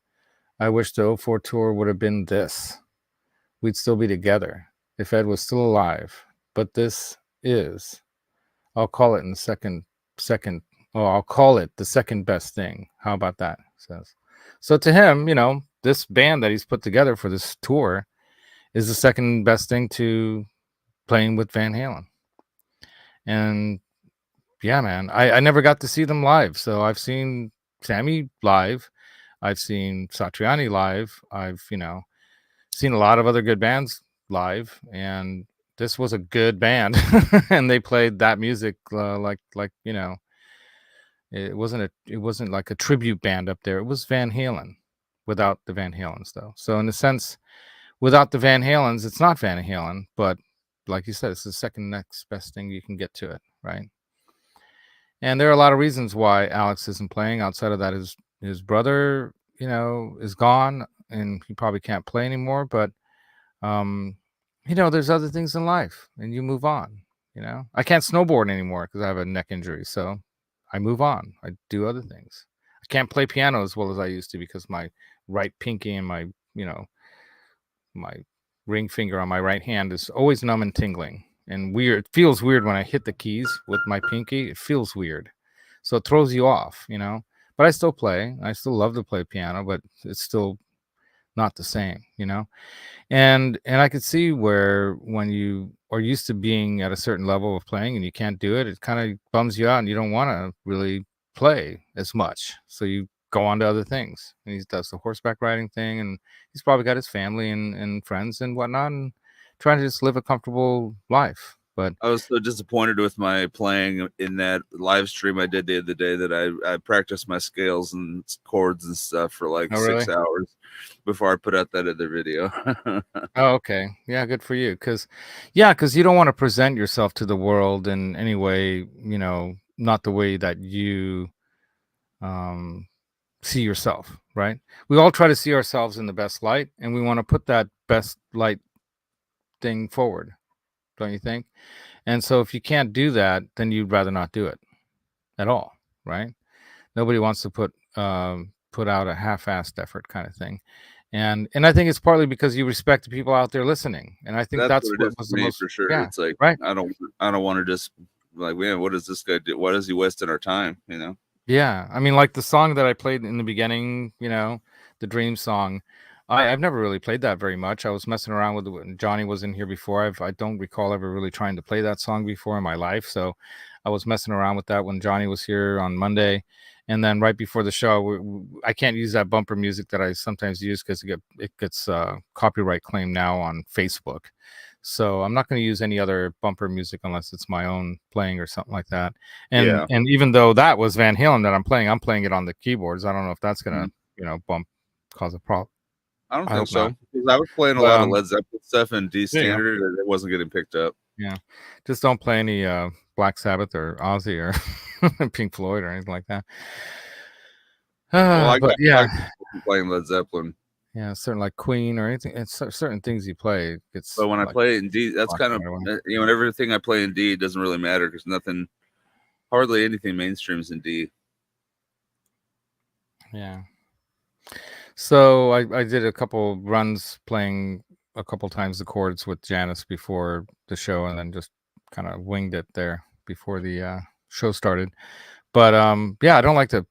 I wish the 04 tour would have been this. We'd still be together if Ed was still alive. But this is, I'll call it I'll call it the second best thing. How about that? Says. So to him, this band that he's put together for this tour is the second best thing to playing with Van Halen. And yeah, man, I never got to see them live. So I've seen Sammy live. I've seen Satriani live. I've, seen a lot of other good bands live. And this was a good band. And they played that music it wasn't like a tribute band up there. It was Van Halen without the Van Halens, though. So in a sense, without the Van Halens, it's not Van Halen, but like you said, it's the second next best thing you can get to it, right? And there are a lot of reasons why Alex isn't playing. Outside of that, his brother, is gone, and he probably can't play anymore. But there's other things in life, and you move on. I can't snowboard anymore because I have a neck injury, so I move on. I do other things. I can't play piano as well as I used to because my right pinky and my my ring finger on my right hand is always numb and tingling and weird. It feels weird when I hit the keys with my pinky. It feels weird. So it throws you off, but I still play. I still love to play piano, but it's still not the same, and I could see where when you are used to being at a certain level of playing and you can't do it, it kind of bums you out and you don't want to really play as much. So you go on to other things. And he does the horseback riding thing, and he's probably got his family and friends and whatnot, and trying to just live a comfortable life. But I was so disappointed with my playing in that live stream I did the other day that I practiced my scales and chords and stuff for like 6 hours before I put out that other video. Oh, okay. Yeah, good for you. Because you don't want to present yourself to the world in any way, not the way that you see yourself, right? We all try to see ourselves in the best light, and we want to put that best light thing forward, don't you think? And so if you can't do that, then you'd rather not do it at all, right? Nobody wants to put out a half-assed effort kind of thing. And I think it's partly because you respect the people out there listening. And I think that's what was the most, for sure. Yeah, it's like, right. I don't want to just like, man, what does this guy do? What is he wasting our time? Yeah. I mean, like the song that I played in the beginning, the Dream song, I've never really played that very much. I was messing around with it when Johnny was in here before. I don't recall ever really trying to play that song before in my life. So I was messing around with that when Johnny was here on Monday. And then right before the show, I can't use that bumper music that I sometimes use because it gets copyright claim now on Facebook. So I'm not going to use any other bumper music unless it's my own playing or something like that. And and even though that was Van Halen that I'm playing it on the keyboards. I don't know if that's going to cause a problem. I don't think so. Because I was playing a lot of Led Zeppelin stuff in D standard, and it wasn't getting picked up. Yeah, just don't play any Black Sabbath or Ozzy or Pink Floyd or anything like that. Well, but playing Led Zeppelin. Yeah, certain like Queen or anything. It's certain things you play. But when I play it in D, that's kind of and everything I play in D, it doesn't really matter because hardly anything mainstream is in D. Yeah. So I did a couple runs playing a couple times the chords with Janice before the show, and then just kind of winged it there before the show started. But I don't like to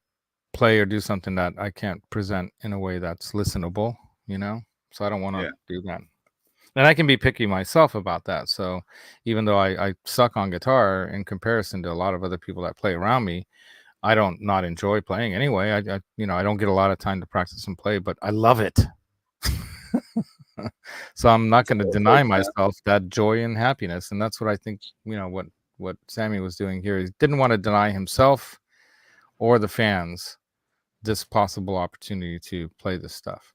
play or do something that I can't present in a way that's listenable, you know? So I don't want to do that. And I can be picky myself about that. So even though I suck on guitar in comparison to a lot of other people that play around me, I don't not enjoy playing anyway. I I don't get a lot of time to practice and play, but I love it. So I'm not going to deny myself that joy and happiness. And that's what I think, what Sammy was doing here. He didn't want to deny himself or the fans this possible opportunity to play this stuff.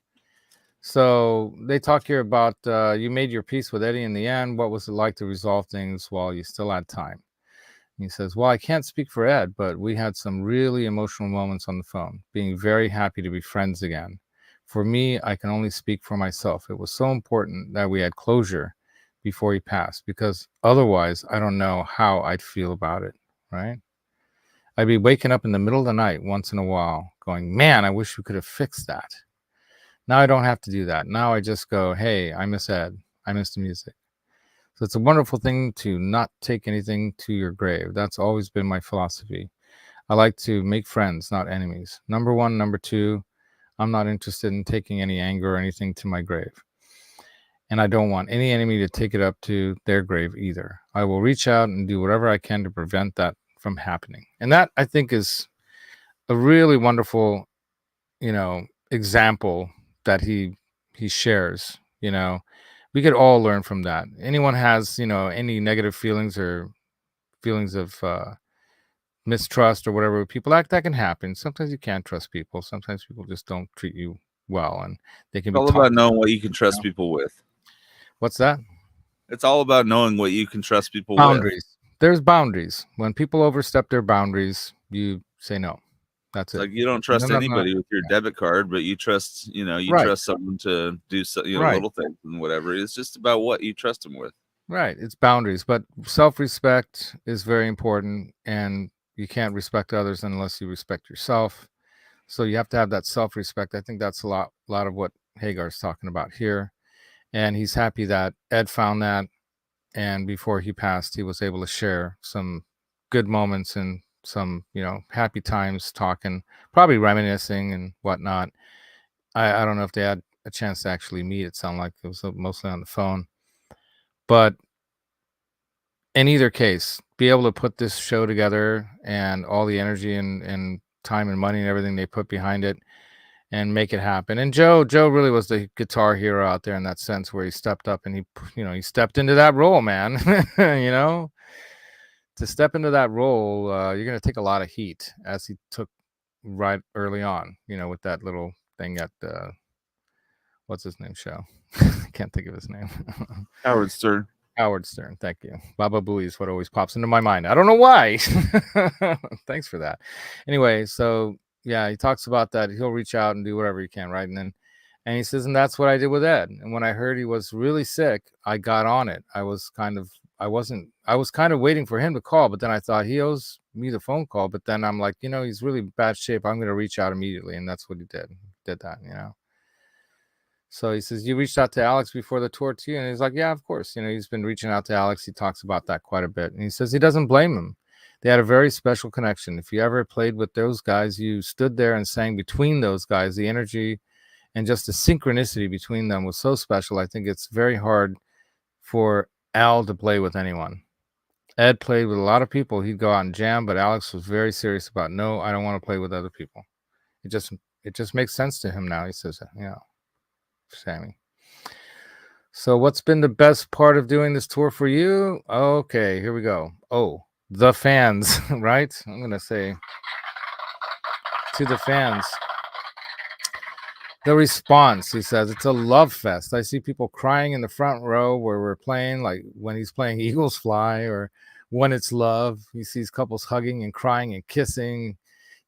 So they talk here about you made your peace with Eddie in the end. What was it like to resolve things while you still had time? And he says, well, I can't speak for Ed, but we had some really emotional moments on the phone, being very happy to be friends again. For me, I can only speak for myself. It was so important that we had closure before he passed, because otherwise I don't know how I'd feel about it, right? I'd be waking up in the middle of the night once in a while going, man, I wish we could have fixed that. Now I don't have to do that. Now I just go, hey, I miss Ed. I miss the music. So it's a wonderful thing to not take anything to your grave. That's always been my philosophy. I like to make friends, not enemies. Number one. Number two, I'm not interested in taking any anger or anything to my grave. And I don't want any enemy to take it up to their grave either. I will reach out and do whatever I can to prevent that from happening. And that, I think, is a really wonderful, example that he shares. We could all learn from that. Anyone has, any negative feelings or feelings of mistrust or whatever with people, that can happen. Sometimes you can't trust people. Sometimes people just don't treat you well, and they can It's be all about knowing what you can trust people with. What's that? It's all about knowing what you can trust people boundaries. with. There's boundaries. When people overstep their boundaries, you say no. That's It's it. like you don't trust anybody with your debit card, but you trust, trust someone to do little things and whatever. It's just about what you trust them with. Right. It's boundaries, but self-respect is very important, and you can't respect others unless you respect yourself. So you have to have that self-respect. I think that's a lot of what Hagar's talking about here. And he's happy that Ed found that, and before he passed, he was able to share some good moments and some, happy times talking, probably reminiscing and whatnot. I don't know if they had a chance to actually meet. It sounded like it was mostly on the phone. But in either case, be able to put this show together and all the energy and time and money and everything they put behind it and make it happen. And Joe really was the guitar hero out there in that sense, where he stepped up and he stepped into that role, man. To step into that role, you're going to take a lot of heat, as he took right early on, with that little thing at what's his name show? I can't think of his name. Howard Stern. Howard Stern, thank you. Baba Booey is what always pops into my mind. I don't know why. Thanks for that. Anyway, so yeah, he talks about that. He'll reach out and do whatever he can, right? And he says, and that's what I did with Ed. And when I heard he was really sick, I got on it. I was kind of waiting for him to call, but then I thought he owes me the phone call. But then I'm like, he's really bad shape. I'm going to reach out immediately. And that's what he did. Did that, So he says, you reached out to Alex before the tour too? And he's like, yeah, of course. He's been reaching out to Alex. He talks about that quite a bit. And he says he doesn't blame him. They had a very special connection. If you ever played with those guys, you stood there and sang between those guys. The energy and just the synchronicity between them was so special. I think it's very hard for Al to play with anyone. Ed played with a lot of people. He'd go out and jam, but Alex was very serious about, no, I don't want to play with other people. It just makes sense to him now. He says, Sammy. So what's been the best part of doing this tour for you? Okay, here we go. Oh, the fans, right? I'm going to say to the fans. The response, he says, it's a love fest. I see people crying in the front row where we're playing, like when he's playing Eagles Fly or When It's Love. He sees couples hugging and crying and kissing.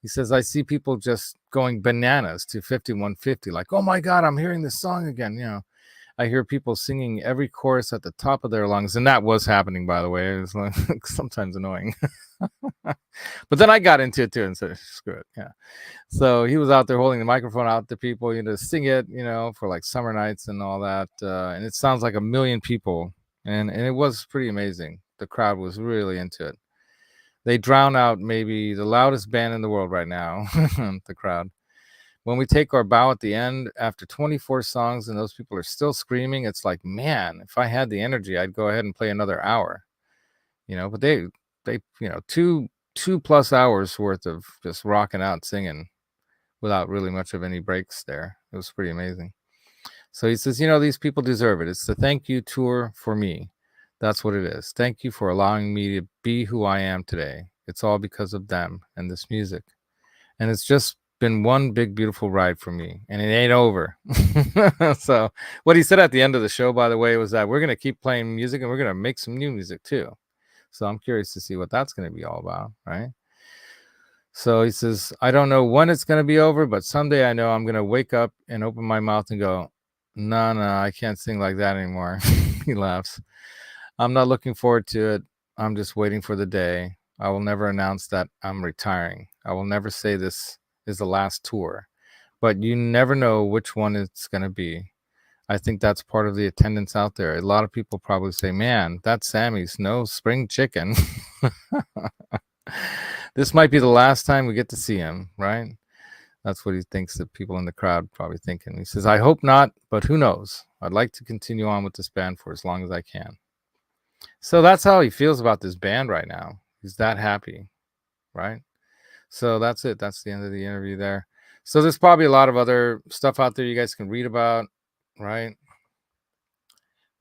He says, I see people just going bananas to 5150, like, oh my God, I'm hearing this song again. I hear people singing every chorus at the top of their lungs. And that was happening, by the way. It was like, sometimes annoying. But then I got into it too and said, screw it. Yeah. So he was out there holding the microphone out to people, sing it, for like summer nights and all that. And it sounds like 1 million people. And it was pretty amazing. The crowd was really into it. They drown out maybe the loudest band in the world right now, the crowd. When we take our bow at the end after 24 songs and those people are still screaming, it's like, man, if I had the energy, I'd go ahead and play another hour, but they, two plus hours worth of just rocking out singing without really much of any breaks there. It was pretty amazing. So he says, these people deserve it. It's the thank you tour for me. That's what it is. Thank you for allowing me to be who I am today. It's all because of them and this music. And it's just been one big, beautiful ride for me. And it ain't over. So what he said at the end of the show, by the way, was that we're going to keep playing music and we're going to make some new music too. So I'm curious to see what that's going to be all about, right? So he says, I don't know when it's going to be over, but someday I know I'm going to wake up and open my mouth and go, no, I can't sing like that anymore. He laughs. I'm not looking forward to it. I'm just waiting for the day. I will never announce that I'm retiring. I will never say this is the last tour, but you never know which one it's going to be. I think that's part of the attendance out there. A lot of people probably say, man, that's Sammy's, no spring chicken. This might be the last time we get to see him, right? That's what he thinks that people in the crowd probably thinking. He says, I hope not, but who knows? I'd like to continue on with this band for as long as I can. So that's how he feels about this band right now. He's that happy, right? So that's it. That's the end of the interview there. So there's probably a lot of other stuff out there you guys can read about, right?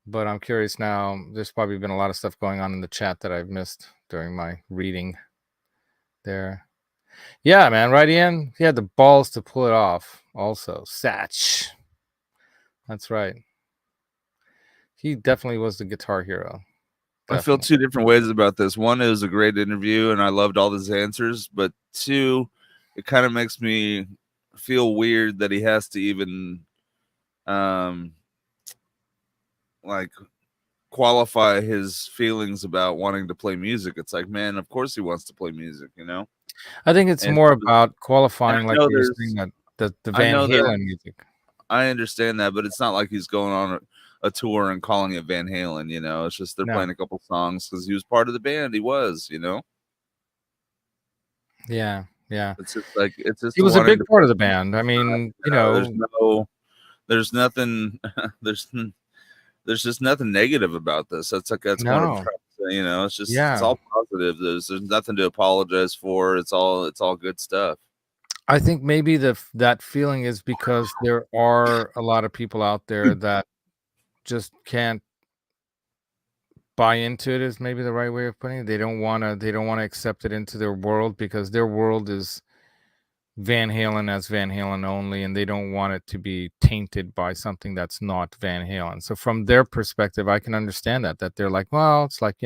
But I'm curious now. There's probably been a lot of stuff going on in the chat that I've missed during my reading there. Yeah, man, right, Ian? He had the balls to pull it off also. Satch. That's right. He definitely was the guitar hero. Definitely. I feel two different ways about this. One, it was a great interview, and I loved all his answers. But two, it kind of makes me feel weird that he has to even, like, qualify his feelings about wanting to play music. It's like, man, of course he wants to play music, I think it's more about qualifying, like you're saying, that the Van Halen music. I understand that, but it's not like he's going on a tour and calling it Van Halen, It's just they're playing a couple songs because he was part of the band. He was, Yeah. It's just like he was a big part of the band. I mean, there's nothing, there's just nothing negative about this. That's what I'm trying to say, It's just it's all positive. There's nothing to apologize for. It's all good stuff. I think maybe that feeling is because there are a lot of people out there that just can't buy into it, is maybe the right way of putting it. They don't want to accept it into their world because their world is Van Halen as Van Halen only, and they don't want it to be tainted by something that's not Van Halen. So from their perspective, I can understand that they're like, well, it's like,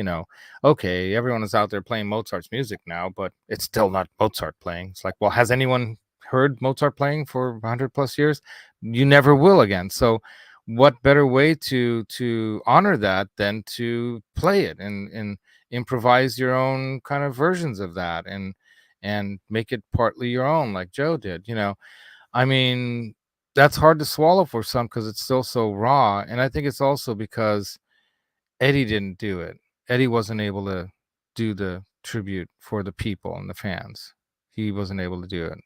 okay, everyone is out there playing Mozart's music now, but it's still not Mozart playing. It's like, well, has anyone heard Mozart playing for 100 plus years? You never will again. So what better way to honor that than to play it and improvise your own kind of versions of that and make it partly your own, like Joe did. I mean, that's hard to swallow for some because it's still so raw. And I think it's also because Eddie didn't do it. Eddie wasn't able to do the tribute for the people and the fans. He wasn't able to do it.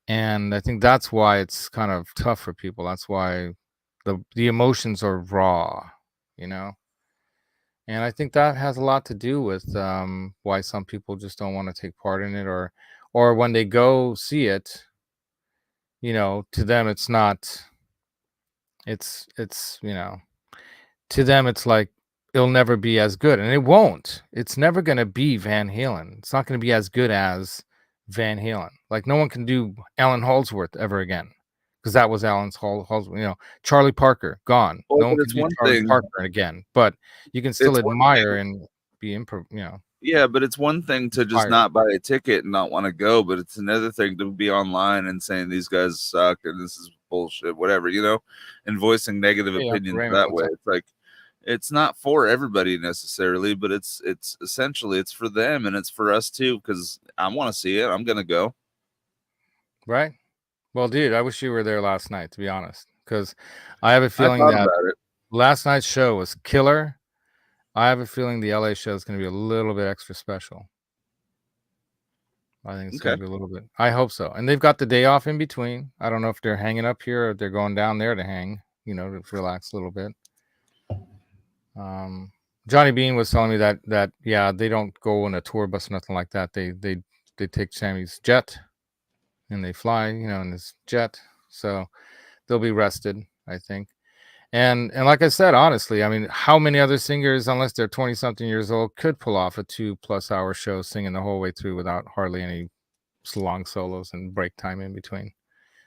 And I think that's why it's kind of tough for people. That's why the emotions are raw, And I think that has a lot to do with why some people just don't want to take part in it, or when they go see it, to them it's not. It's to them it's like it'll never be as good, and it won't. It's never gonna be Van Halen. It's not gonna be as good as Van Halen. Like no one can do Alan Holdsworth ever again. Because that was Alan's Holdsworth, Charlie Parker gone. Well, no one can do Charlie Parker again, but you can still admire and be Yeah, but it's one thing to just not buy a ticket and not want to go, but it's another thing to be online and saying these guys suck and this is bullshit, whatever, and voicing negative opinions that way. It's like it's not for everybody necessarily, but it's essentially it's for them and it's for us too because I want to see it. I'm gonna go. Right. Well, dude, I wish you were there last night, to be honest, because I have a feeling that last night's show was killer. I have a feeling the LA show is going to be a little bit extra special. I think it's going to be a little bit. I hope so. And they've got the day off in between. I don't know if they're hanging up here or if they're going down there to hang, to relax a little bit. Johnny Bean was telling me that yeah, they don't go on a tour bus or nothing like that. They take Sammy's jet and they fly, in this jet. So they'll be rested, I think. And like I said, honestly, I mean, how many other singers, unless they're 20-something years old, could pull off a 2+ hour show singing the whole way through without hardly any long solos and break time in between?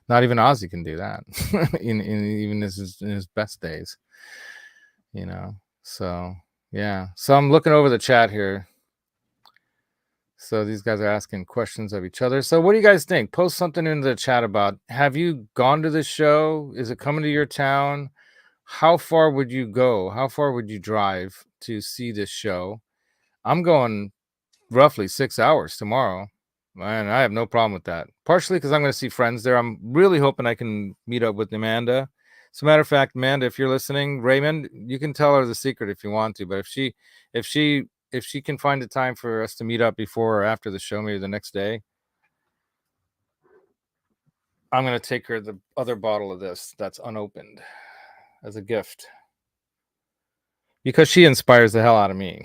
Not even Ozzy can do that in even in his best days, So yeah. So I'm looking over the chat here. So these guys are asking questions of each other. So what do you guys think? Post something into the chat about, have you gone to this show? Is it coming to your town? How far would you go? How far would you drive to see this show? I'm going roughly 6 hours tomorrow, and I have no problem with that. Partially because I'm going to see friends there. I'm really hoping I can meet up with Amanda. As a matter of fact, Amanda, if you're listening, Raymond, you can tell her the secret if you want to. But if she can find a time for us to meet up before or after the show, maybe the next day, I'm going to take her the other bottle of this that's unopened as a gift, because she inspires the hell out of me.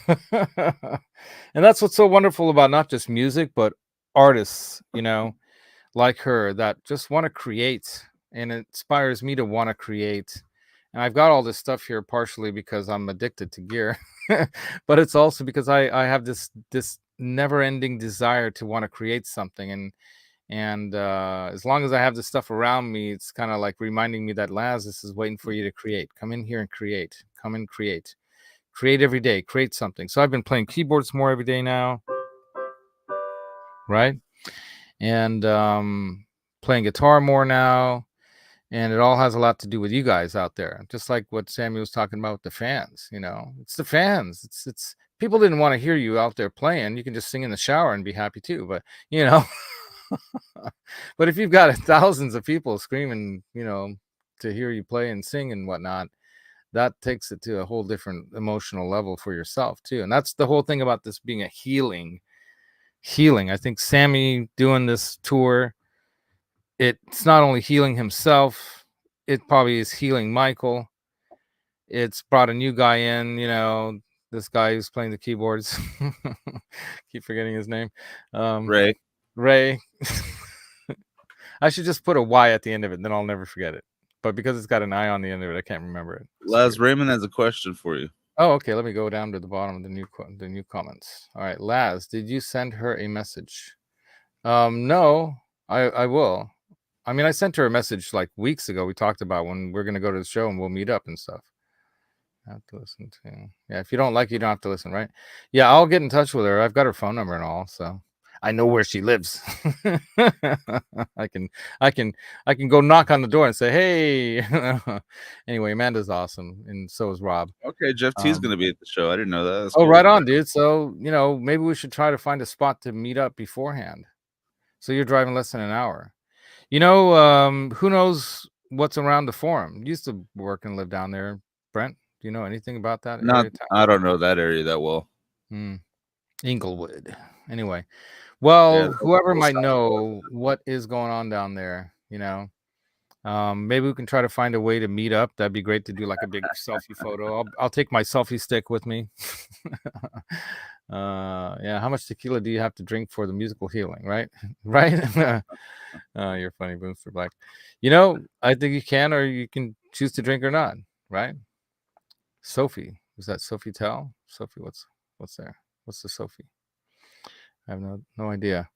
And that's what's so wonderful about not just music, but artists, like her, that just want to create, and it inspires me to want to create. And I've got all this stuff here partially because I'm addicted to gear, but it's also because I have this never-ending desire to want to create something. And as long as I have this stuff around me, it's kind of like reminding me that, Laz, this is waiting for you to create. Come in here and create. Come and create. Create every day. Create something. So I've been playing keyboards more every day now, right? And playing guitar more now. And it all has a lot to do with you guys out there. Just like what Sammy was talking about with the fans. It's the fans. It's people didn't want to hear you out there playing. You can just sing in the shower and be happy too. But but if you've got thousands of people screaming, to hear you play and sing and whatnot, that takes it to a whole different emotional level for yourself too. And that's the whole thing about this being a healing. I think Sammy doing this tour, it's not only healing himself, it probably is healing Michael. It's brought a new guy in, this guy who's playing the keyboards. Keep forgetting his name. Ray. I should just put a Y at the end of it, then I'll never forget it. But because it's got an I on the end of it, I can't remember it. Laz, Raymond has a question for you. Oh, okay. Let me go down to the bottom of the new comments. All right, Laz, did you send her a message? No, I will. I mean, I sent her a message like weeks ago. We talked about when we're gonna go to the show and we'll meet up and stuff. I have to listen to. Yeah, if you don't like it, you don't have to listen, right? Yeah, I'll get in touch with her. I've got her phone number and all, so I know where she lives. I can go knock on the door and say, hey. Anyway, Amanda's awesome, and so is Rob. Okay, Jeff T's going to be at the show. I didn't know that. That's cool. Right on, dude. So maybe we should try to find a spot to meet up beforehand. So you're driving less than an hour. Who knows what's around the Forum? You used to work and live down there, Brent. Do you know anything about that? I don't know that area that well. Inglewood. Anyway, well, whoever might know what is going on down there, maybe we can try to find a way to meet up. That'd be great to do like a big selfie photo. I'll take my selfie stick with me. Yeah. How much tequila do you have to drink for the musical healing? Right. You're funny, Boomster Black. I think you can, or you can choose to drink or not. Right. Sophie, is that Sophie Tell? Sophie, what's there? What's the Sophie? I have no idea.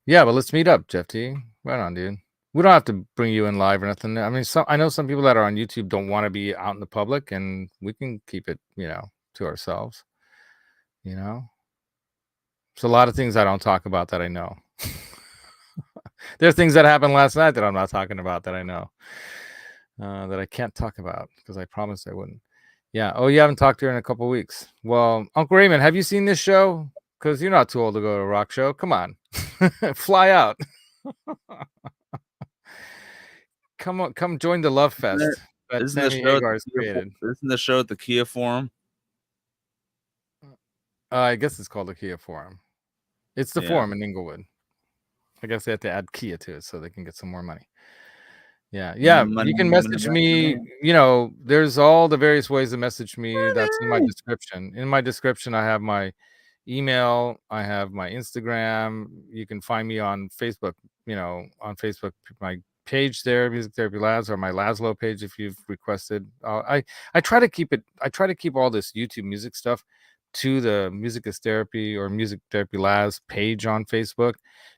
Yeah, but let's meet up, Jeff T. Right on, dude. We don't have to bring you in live or nothing. I mean, I know some people that are on YouTube don't want to be out in the public, and we can keep it, to ourselves. There's a lot of things I don't talk about that I know. There's things that happened last night that I'm not talking about that I know, that I can't talk about because I promised I wouldn't. Yeah. Oh, you haven't talked to her in a couple of weeks. Well, Uncle Raymond, have you seen this show? Because you're not too old to go to a rock show. Come on. Fly out. Come join the Love Fest that Sammy Hagar has created. Isn't the show at the Kia Forum? I guess it's called the Kia Forum. It's the Forum in Inglewood. I guess they have to add Kia to it so they can get some more money. Yeah. You can message me. You know, there's all the various ways to message me. That's in my description. In my description, I have my email. I have my Instagram. You can find me on Facebook. You know, on Facebook, my page there, Music Therapy Labs, or my Laszlo page if you've requested. I try to keep it. I try to keep all this YouTube music stuff to the Music is Therapy or Music Therapy Labs page on Facebook,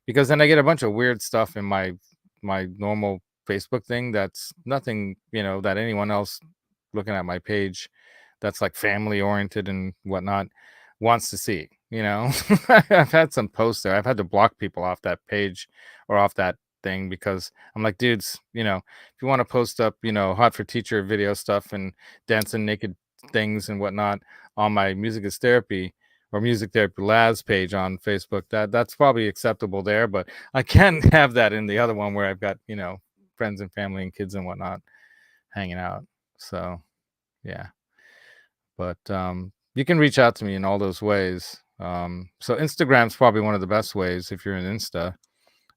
because then I get a bunch of weird stuff in my normal Facebook thing that's nothing, you know, that anyone else looking at my page that's like family oriented and whatnot wants to see, you know. I've had some posts there. I've had to block people off that page or off that thing because I'm like, dudes, you know, if you want to post up, you know, hot for teacher video stuff and dancing naked things and whatnot on my Music is Therapy or Music Therapy Labs page on Facebook, that's probably acceptable there, but I can't have that in the other one where I've got, you know, friends and family and kids and whatnot hanging out. So yeah, but you can reach out to me in all those ways. So Instagram's probably one of the best ways if you're in Insta,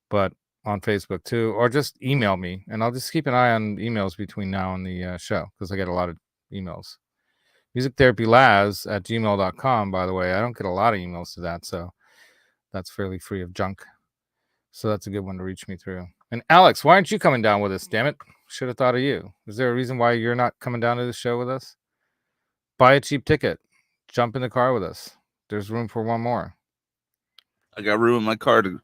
but on Facebook too, or just email me and I'll just keep an eye on emails between now and the show because I get a lot of emails. musictherapylaz@gmail.com, by the way. I don't get a lot of emails to that, so that's fairly free of junk. So that's a good one to reach me through. And Alex, why aren't you coming down with us? Damn it. Should have thought of you. Is there a reason why you're not coming down to the show with us? Buy a cheap ticket. Jump in the car with us. There's room for one more. I got room in my car to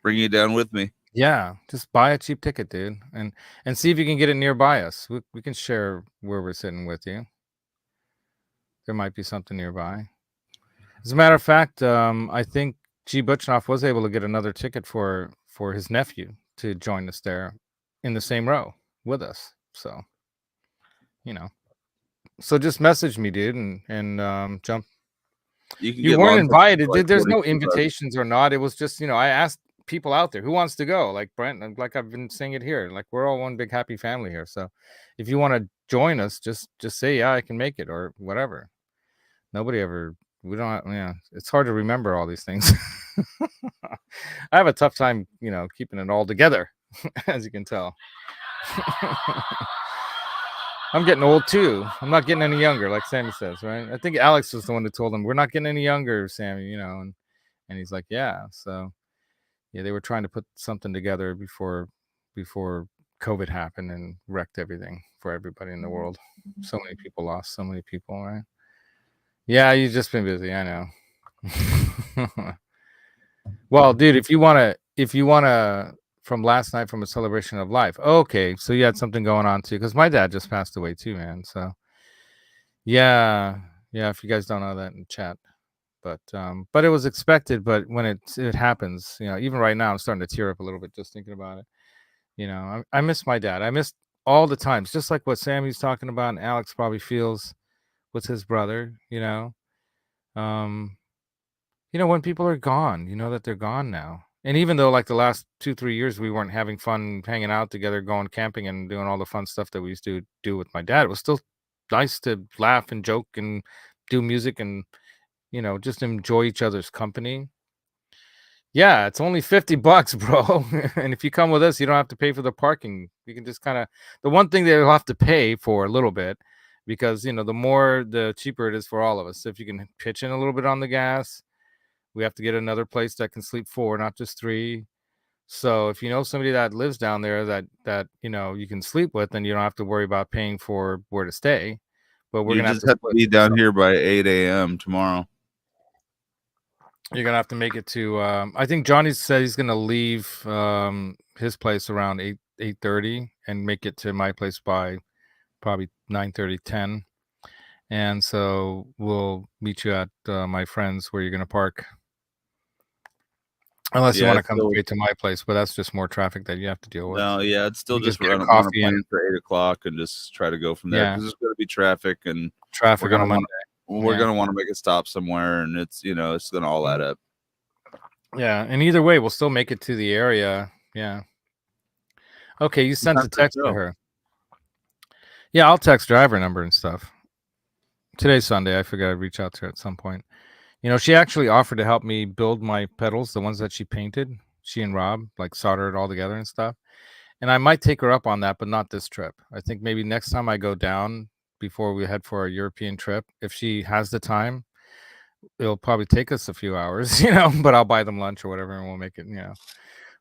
bring you down with me. Yeah, just buy a cheap ticket, dude. And see if you can get it nearby us. We can share where we're sitting with you. There might be something nearby. As a matter of fact, I think G. Butchnoff was able to get another ticket for his nephew to join us there in the same row with us. So, you know, so just message me, dude, and jump. You weren't invited. There's no invitations or not. It was just, you know, I asked people out there who wants to go, like Brent, like I've been saying it here, like we're all one big happy family here. So if you want to join us, just say, yeah, I can make it or whatever. Nobody ever, we don't, yeah, it's hard to remember all these things. I have a tough time, you know, keeping it all together, as you can tell. I'm getting old too. I'm not getting any younger, like Sammy says, right? I think Alex was the one that told him, we're not getting any younger, Sammy, you know, and he's like, yeah. So yeah, they were trying to put something together before COVID happened and wrecked everything for everybody in the world. So many people lost so many people, right? Yeah, you've just been busy, I know. Well, dude, if you wanna from last night from a celebration of life. Okay, so you had something going on too, because my dad just passed away too, man. So yeah, if you guys don't know that in chat. But it was expected, but when it happens, you know, even right now I'm starting to tear up a little bit just thinking about it. You know, I miss my dad. I miss all the times, just like what Sammy's talking about and Alex probably feels with his brother, you know. You know, when people are gone, you know that they're gone now. And even though like the last 2-3 years we weren't having fun hanging out together, going camping and doing all the fun stuff that we used to do with my dad, it was still nice to laugh and joke and do music and, you know, just enjoy each other's company. Yeah, it's only $50, bro. And if you come with us, you don't have to pay for the parking. You can just kind of, the one thing that you'll have to pay for a little bit, because, you know, the cheaper it is for all of us. So if you can pitch in a little bit on the gas, we have to get another place that can sleep 4, not just 3. So if you know somebody that lives down there that you know you can sleep with, then you don't have to worry about paying for where to stay. But we're gonna have to be down here by 8 a.m. tomorrow. You're gonna have to make it to. I think Johnny said he's gonna leave his place around 8:30 and make it to my place by probably 9:30, 10. And so we'll meet you at my friend's where you're gonna park. Unless you want to come straight to my place, but that's just more traffic that you have to deal with. No, yeah, it's still just run a plane for 8 o'clock and just try to go from there because there's going to be traffic on a Monday. We're going to want to make a stop somewhere, and it's, you know, it's going to all add up. Yeah, and either way, we'll still make it to the area. Yeah. Okay, you sent a text to her. Yeah, I'll text driver number and stuff. Today's Sunday. I figured I'd reach out to her at some point. You know, she actually offered to help me build my pedals, the ones that she painted. She and Rob like soldered it all together and stuff. And I might take her up on that, but not this trip. I think maybe next time I go down before we head for our European trip, if she has the time, it'll probably take us a few hours, you know, but I'll buy them lunch or whatever, and we'll make it, you know,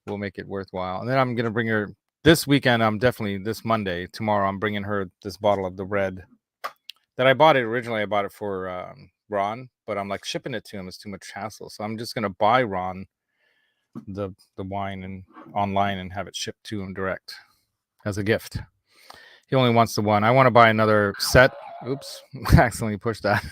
we'll make it worthwhile. And then I'm going to bring her this weekend. I'm definitely this Monday, tomorrow, I'm bringing her this bottle of the red that I bought it originally. I bought it for Ron, but I'm like shipping it to him is too much hassle. So I'm just going to buy Ron the wine and online and have it shipped to him direct as a gift. He only wants the one. I want to buy another set. Oops, accidentally pushed that.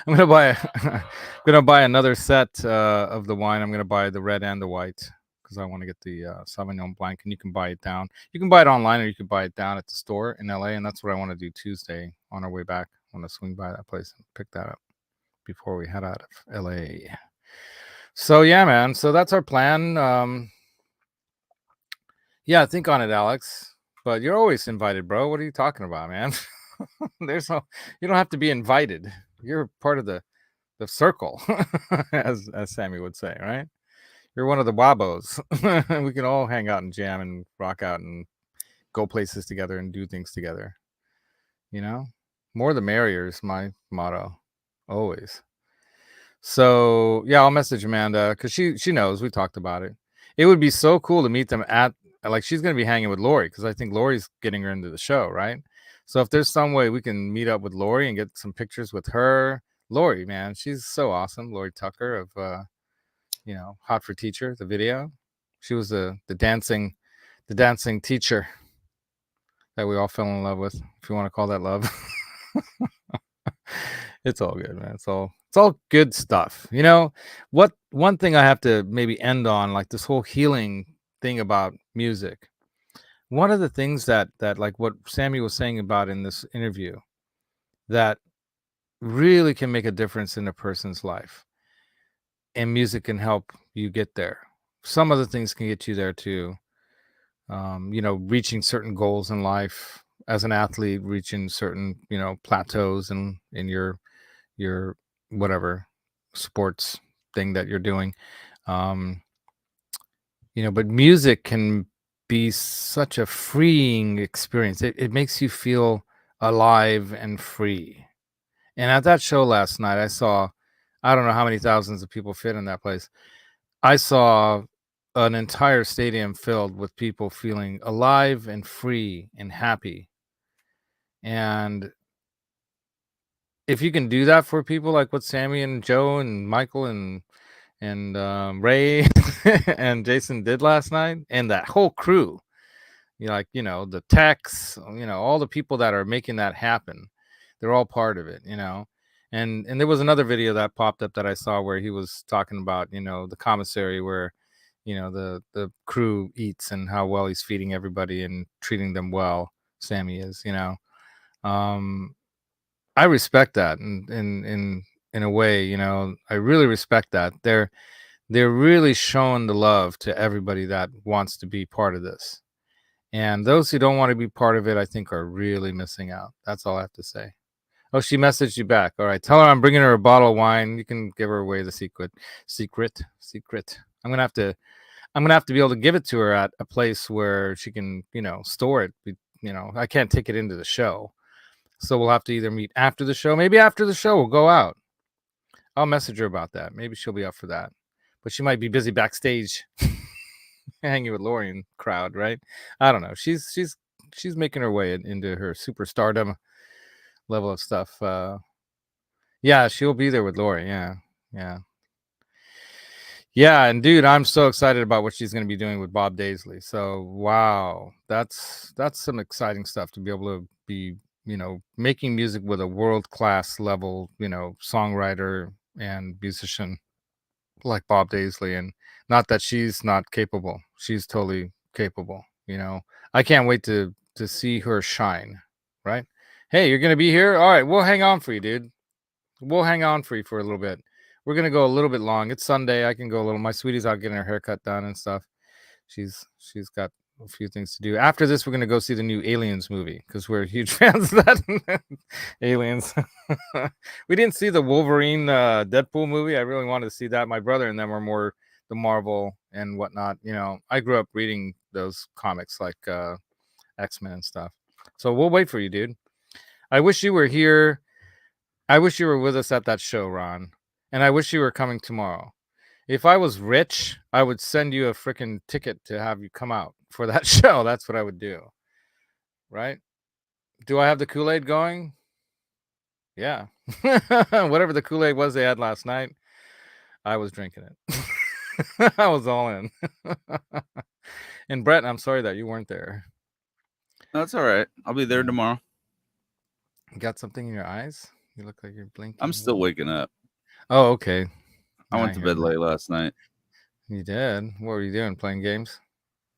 I'm gonna buy another set of the wine. I'm gonna buy the red and the white because I want to get the Sauvignon Blanc, and you can buy it down. You can buy it online, or you can buy it down at the store in LA, and that's what I want to do Tuesday on our way back. I want to swing by that place and pick that up before we head out of LA. So yeah, man. So that's our plan. Yeah, think on it, Alex. But you're always invited, bro. What are you talking about, man? There's no, you don't have to be invited. You're part of the circle, as Sammy would say, right? You're one of the wabos. We can all hang out and jam and rock out and go places together and do things together. You know, more the merrier is my motto, always. So yeah, I'll message Amanda because she knows we talked about it. It would be so cool to meet them at, like, she's gonna be hanging with Lori because I think Lori's getting her into the show, right? So if there's some way we can meet up with Lori and get some pictures with her, Lori, man, she's so awesome. Lori Tucker of you know, Hot for Teacher, the video. She was the dancing teacher that we all fell in love with, if you want to call that love. It's all good, man. It's all good stuff. You know, what one thing I have to maybe end on, like this whole healing thing about music. One of the things that like what Sammy was saying about in this interview that really can make a difference in a person's life, and music can help you get there. Some other things can get you there too. You know, reaching certain goals in life as an athlete, reaching certain, you know, plateaus in your whatever sports thing that you're doing. You know, but music can be such a freeing experience. It makes you feel alive and free. And at that show last night, I saw, I don't know how many thousands of people fit in that place. I saw an entire stadium filled with people feeling alive and free and happy. And if you can do that for people like what Sammy and Joe and Michael and Ray and Jason did last night, and that whole crew, you know, like, you know, the techs, you know, all the people that are making that happen, they're all part of it, you know. And there was another video that popped up that I saw where he was talking about, you know, the commissary where, you know, the crew eats and how well he's feeding everybody and treating them well. Sammy is, you know. I respect that in a way, you know. I really respect that. They're really showing the love to everybody that wants to be part of this. And those who don't want to be part of it, I think, are really missing out. That's all I have to say. Oh, she messaged you back. All right. Tell her I'm bringing her a bottle of wine. You can give her away the secret. I'm gonna have to be able to give it to her at a place where she can, you know, store it. You know, I can't take it into the show. So we'll have to either meet after the show. Maybe after the show we'll go out. I'll message her about that. Maybe she'll be up for that. But she might be busy backstage hanging with Lori and crowd, right? I don't know. She's making her way into her superstardom level of stuff. Yeah, she'll be there with Lori. Yeah. And dude, I'm so excited about what she's going to be doing with Bob Daisley. So wow, that's some exciting stuff to be able to be, you know, making music with a world-class level, you know, songwriter and musician like Bob Daisley. And not that she's not capable. She's totally capable, you know. I can't wait to see her shine, right? Hey, you're going to be here? All right, we'll hang on for you, dude. We'll hang on for you for a little bit. We're going to go a little bit long. It's Sunday. I can go a little. My sweetie's out getting her haircut done and stuff. She's got a few things to do. After this, we're gonna go see the new Aliens movie because we're huge fans of that. Aliens. We didn't see the Wolverine Deadpool movie. I really wanted to see that. My brother and them were more the Marvel and whatnot. You know, I grew up reading those comics like X-Men and stuff. So we'll wait for you, dude. I wish you were here. I wish you were with us at that show, Ron. And I wish you were coming tomorrow. If I was rich, I would send you a freaking ticket to have you come out for that show. That's what I would do. Right? Do I have the Kool-Aid going? Yeah. Whatever the Kool-Aid was they had last night, I was drinking it. I was all in. And Brett, I'm sorry that you weren't there. That's all right. I'll be there tomorrow. You got something in your eyes? You look like you're blinking. I'm still waking up. Oh, okay. I went to bed late last night. You did? What were you doing? Playing games?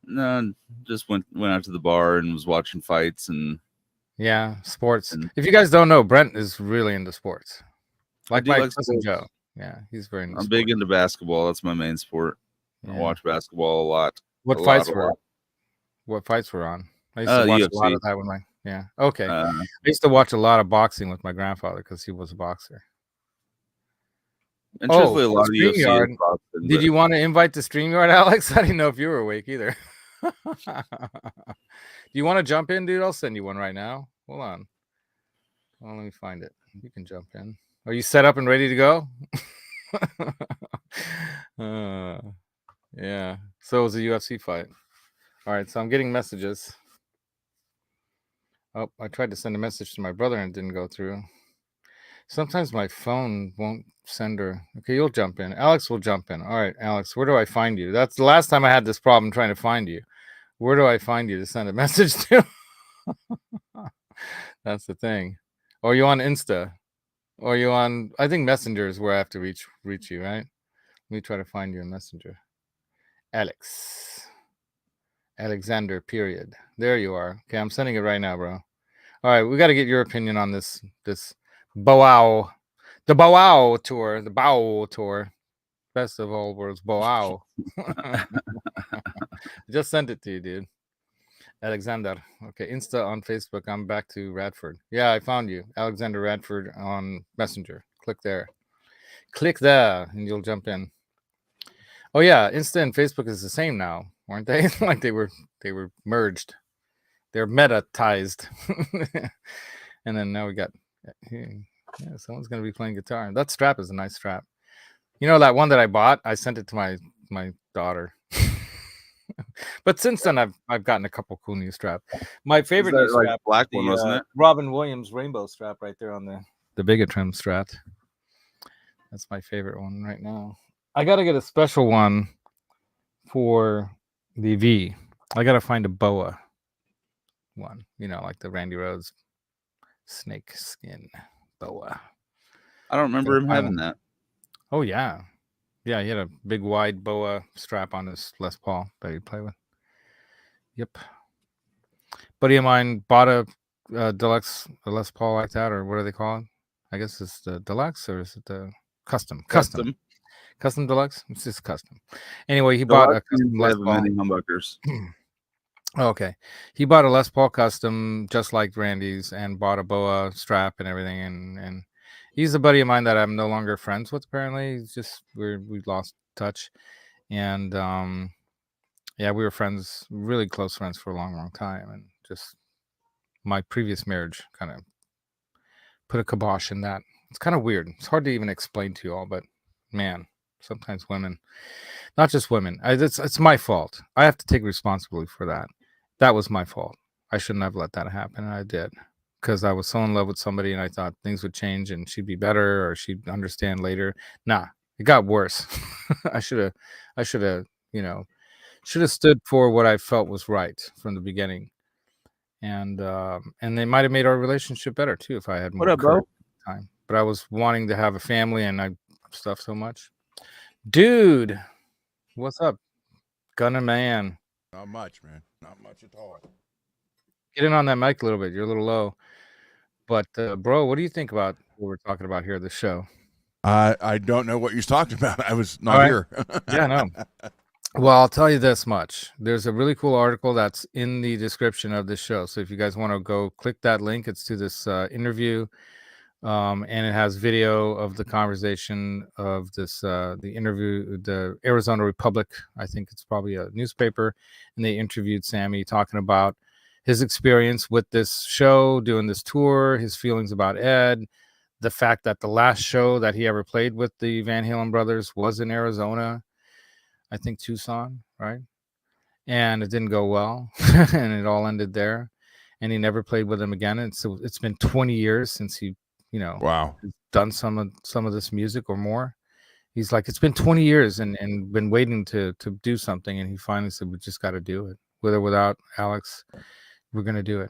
No, just went out to the bar and was watching fights and sports. If you guys don't know, Brent is really into sports. Like my cousin Joe. Yeah, he's very into I'm big into basketball. That's my main sport. I watch basketball a lot. What fights were on? I used to watch UFC. a lot of that with okay. I used to watch a lot of boxing with my grandfather because he was a boxer. And truthfully, a lot of UFC. Did you want to invite the StreamYard, Alex? I didn't know if you were awake either. Do you want to jump in, dude? I'll send you one right now. Hold on. Well, let me find it. You can jump in. Are you set up and ready to go? Yeah. So it was a UFC fight. All right. So I'm getting messages. Oh, I tried to send a message to my brother and it didn't go through. Sometimes my phone won't send her. Okay, you'll jump in. Alex will jump in. All right, Alex, where do I find you? That's the last time I had this problem trying to find you. Where do I find you to send a message to? That's the thing. Or you on Insta? Or you on? I think Messenger is where I have to reach you, right? Let me try to find you in Messenger. Alexander. Period. There you are. Okay, I'm sending it right now, bro. All right, we got to get your opinion on this Boaw, the Boaw tour, best of all worlds, Boaw. Just sent it to you, dude. Alexander. Okay, Insta on Facebook. I'm back to Radford. Yeah, I found you, Alexander Radford on Messenger. Click there, and you'll jump in. Oh yeah, Insta and Facebook is the same now, aren't they? Like they were merged. They're metatized. And then now we got. Yeah, someone's gonna be playing guitar. That strap is a nice strap. You know that one that I bought? I sent it to my daughter. But since then, I've gotten a couple cool new straps. My favorite new strap, black one, wasn't it? Robin Williams rainbow strap right there on the Bigatrim strap. That's my favorite one right now. I gotta get a special one for the V. I gotta find a Boaw one. You know, like the Randy Rhoads snake skin Boaw. I don't remember him having that. Oh yeah. Yeah, he had a big wide Boaw strap on his Les Paul that he'd play with. Yep. Buddy of mine bought a deluxe Les Paul like that, or what do they call it? I guess it's the deluxe, or is it the custom deluxe? It's just custom. Anyway, he bought a custom Les Paul. Many humbuckers. Okay. He bought a Les Paul custom just like Randy's and bought a Boaw strap and everything, and he's a buddy of mine that I'm no longer friends with. Apparently, it's just we lost touch, and yeah, we were friends, really close friends for a long time, and just my previous marriage kind of put a kibosh in that. It's kind of weird. It's hard to even explain to you all, but man, sometimes women, not just women, it's my fault. I have to take responsibility for that. That was my fault. I shouldn't have let that happen, and I did. Because I was so in love with somebody and I thought things would change and she'd be better or she'd understand later. Nah, it got worse. I should have, stood for what I felt was right from the beginning. And they might have made our relationship better too if I had more time. But I was wanting to have a family and I stuff so much. Dude, what's up? Gunner man. Not much, man. Not much at all. Get in on that mic a little bit. You're a little low. But, bro, what do you think about what we're talking about here, the show? I don't know what you're talking about. I was not here. Yeah, no. Well, I'll tell you this much. There's a really cool article that's in the description of this show. So if you guys want to go click that link, it's to this interview. And it has video of the conversation of this, the interview, the Arizona Republic. I think it's probably a newspaper. And they interviewed Sammy talking about his experience with this show, doing this tour, his feelings about Ed, the fact that the last show that he ever played with the Van Halen brothers was in Arizona. I think Tucson, right? And it didn't go well, and it all ended there. And he never played with them again. And so it's been 20 years since he, Wow. done some of this music or more. He's like, it's been 20 years and been waiting to do something. And he finally said, we just got to do it. With or without Alex, we're going to do it.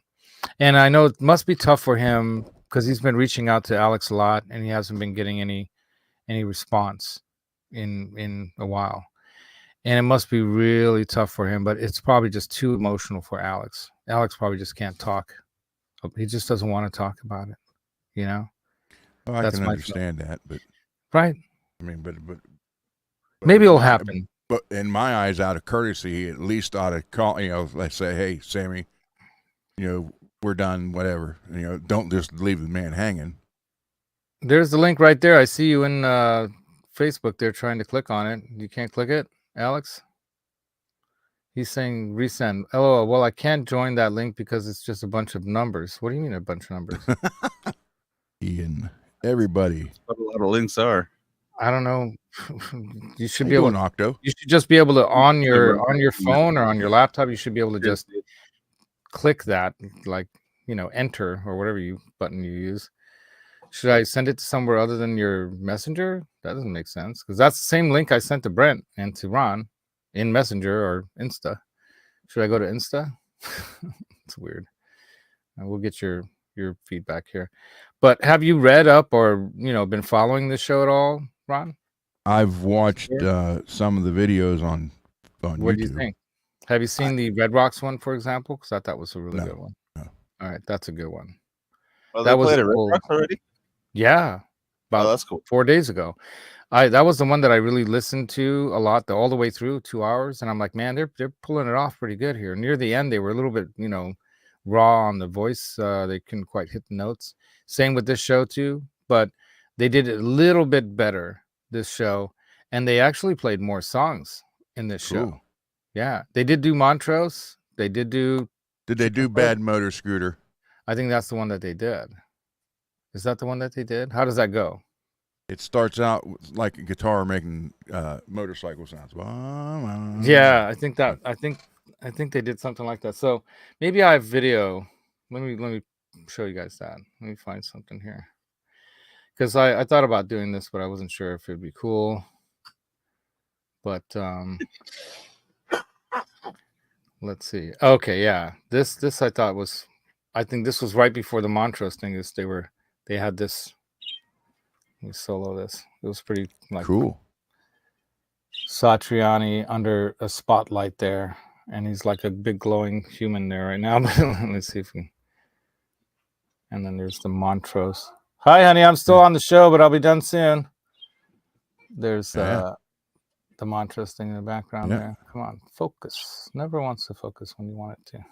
And I know it must be tough for him because he's been reaching out to Alex a lot and he hasn't been getting any response in a while. And it must be really tough for him, but it's probably just too emotional for Alex. Alex probably just can't talk. He just doesn't want to talk about it, Well, I That's can my understand that, but right? I mean, but Maybe in it'll my- happen. But in my eyes, out of courtesy, he at least ought to call. Let's say, hey, Sammy, we're done. Whatever. Don't just leave the man hanging. There's the link right there. I see you in Facebook. They're trying to click on it. You can't click it, Alex? He's saying resend. Oh, well, I can't join that link because it's just a bunch of numbers. What do you mean a bunch of numbers? Ian, everybody. That's what a lot of links are. I don't know. You should How be you able doing, Octo? You should just be able to on your phone or on your laptop, you should be able to just click that, like, enter or whatever button you use. Should I send it to somewhere other than your messenger? That doesn't make sense because that's the same link I sent to Brent and to Ron in Messenger or Insta. Should I go to Insta? It's weird. And we'll get your feedback here. But have you read up or been following this show at all, Ron? I've watched some of the videos on YouTube. What do you think? Have you seen the Red Rocks one, for example? Because I thought that was a really good one. No. All right, that's a good one. Oh, That they was played a at Red cool- Rocks already? Yeah, about Oh, that's cool. 4 days ago. That was the one that I really listened to a lot, all the way through 2 hours, and I'm like, man, they're pulling it off pretty good here. Near the end, they were a little bit, raw on the voice. They couldn't quite hit the notes. Same with this show too, but they did it a little bit better this show, and they actually played more songs in this show. Cool. Yeah, they did do Montrose. They did do. Did they do Bad Motor Scooter? I think that's the one that they did. Is that the one that they did? How does that go? It starts out like a guitar making motorcycle sounds. Yeah, I think they did something like that. So maybe I have video. Let me show you guys that. Let me find something here. Because I thought about doing this, but I wasn't sure if it'd be cool. But let's see. Okay, yeah. This I thought was, I think this was right before the Montrose thing. They had this. Let me solo this. It was pretty Cool. Satriani under a spotlight there, and he's like a big glowing human there right now. But let's see if we. And then there's the Montrose. Hi, honey. I'm still on the show, but I'll be done soon. There's the Montrose thing in the background there. Come on, focus. Never wants to focus when you want it to.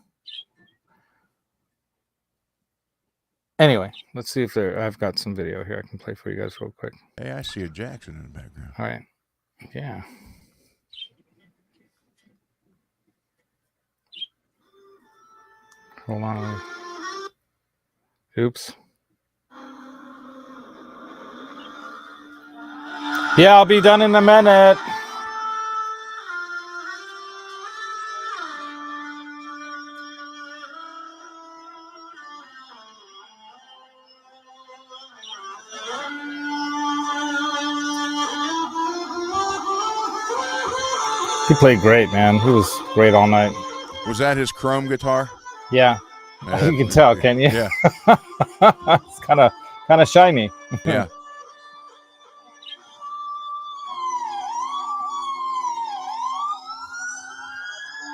Anyway, let's see if I've got some video here I can play for you guys real quick. Hey, I see a Jackson in the background. All right. Yeah. Hold on. Oops. Yeah, I'll be done in a minute. He played great, man. He was great all night. Was that his chrome guitar? Yeah. You can tell, can you? Yeah. It's kind of shiny. Yeah.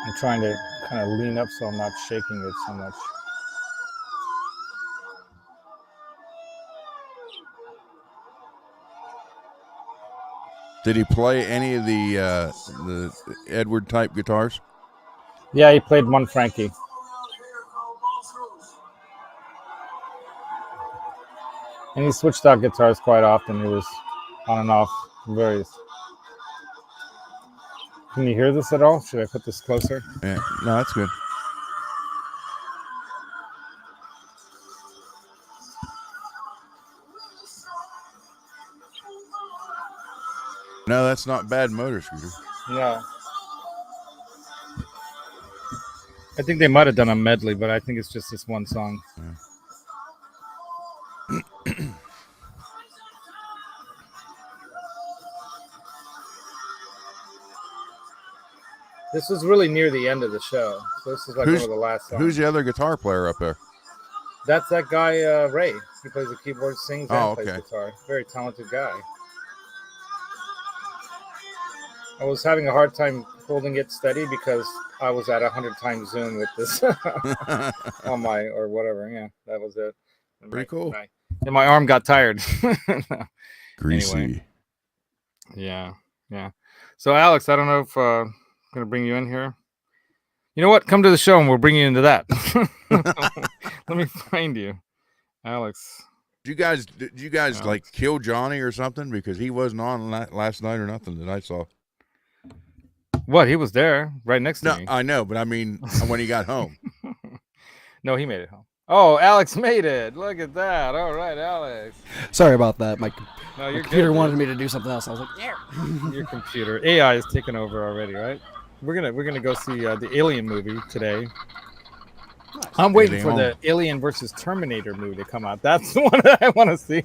I'm trying to kind of lean up so I'm not shaking it so much. Did he play any of the Edward type guitars? Yeah, he played one Frankie. And he switched out guitars quite often. He was on and off various. Can you hear this at all? Should I put this closer? Yeah, no, that's good. No, that's not bad motor scooter. No. I think they might have done a medley, but I think it's just this one song. Yeah. This was really near the end of the show. So this is like one of the last songs. Who's the other guitar player up there? That's that guy, Ray. He plays the keyboard, sings, and plays guitar. Very talented guy. I was having a hard time holding it steady because I was at 100 times zoom with this on my, or whatever. Yeah, that was it. Pretty cool. And my arm got tired. Greasy. Anyway. Yeah. So, Alex, I don't know if I'm going to bring you in here. You know what? Come to the show and we'll bring you into that. Let me find you, Alex. Did you guys Alex, like kill Johnny or something? Because he wasn't on last night or nothing that I saw. What? He was there right next to me. I know, but I mean, when he got home. No, he made it home. Oh, Alex made it. Look at that. All right, Alex. Sorry about that. My my computer wanted me to do something else. I was like, yeah. Your computer. AI is taking over already, right? We're gonna go see the Alien movie today. Nice. I'm waiting for the Alien versus Terminator movie to come out. That's the one that I want to see.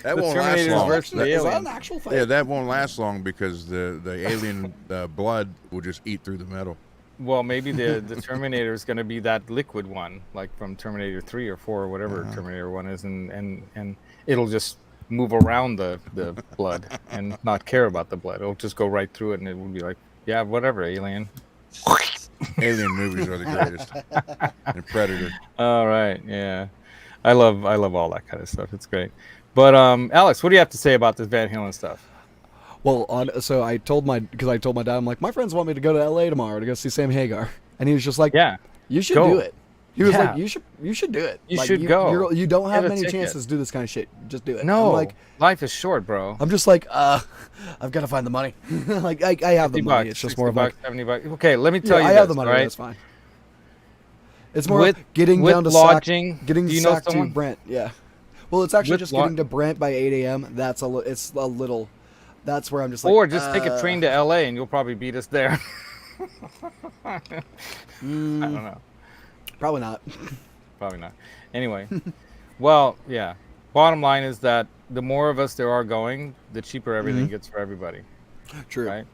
That won't last long. Is that an actual fight? Yeah, that won't last long because the alien blood will just eat through the metal. Well, maybe the Terminator is going to be that liquid one, like from Terminator 3 or 4 or whatever Terminator 1 is, and it'll just move around the blood and not care about the blood. It'll just go right through it, and it will be like, yeah, whatever, Alien. Alien movies are the greatest. And Predator. All right, yeah, I love all that kind of stuff. It's great. But Alex, what do you have to say about this Van Halen stuff? Well, so I told my dad, I'm like, my friends want me to go to LA tomorrow to go see Sammy Hagar, and he was just like, yeah, you should do it. He was like, you should do it. You should go. You don't have many chances to do this kind of shit. Just do it. No, I'm like, life is short, bro. I'm just like, I've got to find the money. Like I have the money. It's just more of like $70. Okay, let me tell you. I have the money. Right? That's fine. It's more getting down to lodging. Getting Sac to Brent. Yeah. Well, it's actually just getting to Brent by 8 a.m. That's a little. That's where I'm just like. Or just take a train to LA and you'll probably beat us there. I don't know. Probably not. Probably not. Anyway, well, yeah. Bottom line is that the more of us there are going, the cheaper everything gets for everybody. True. Right?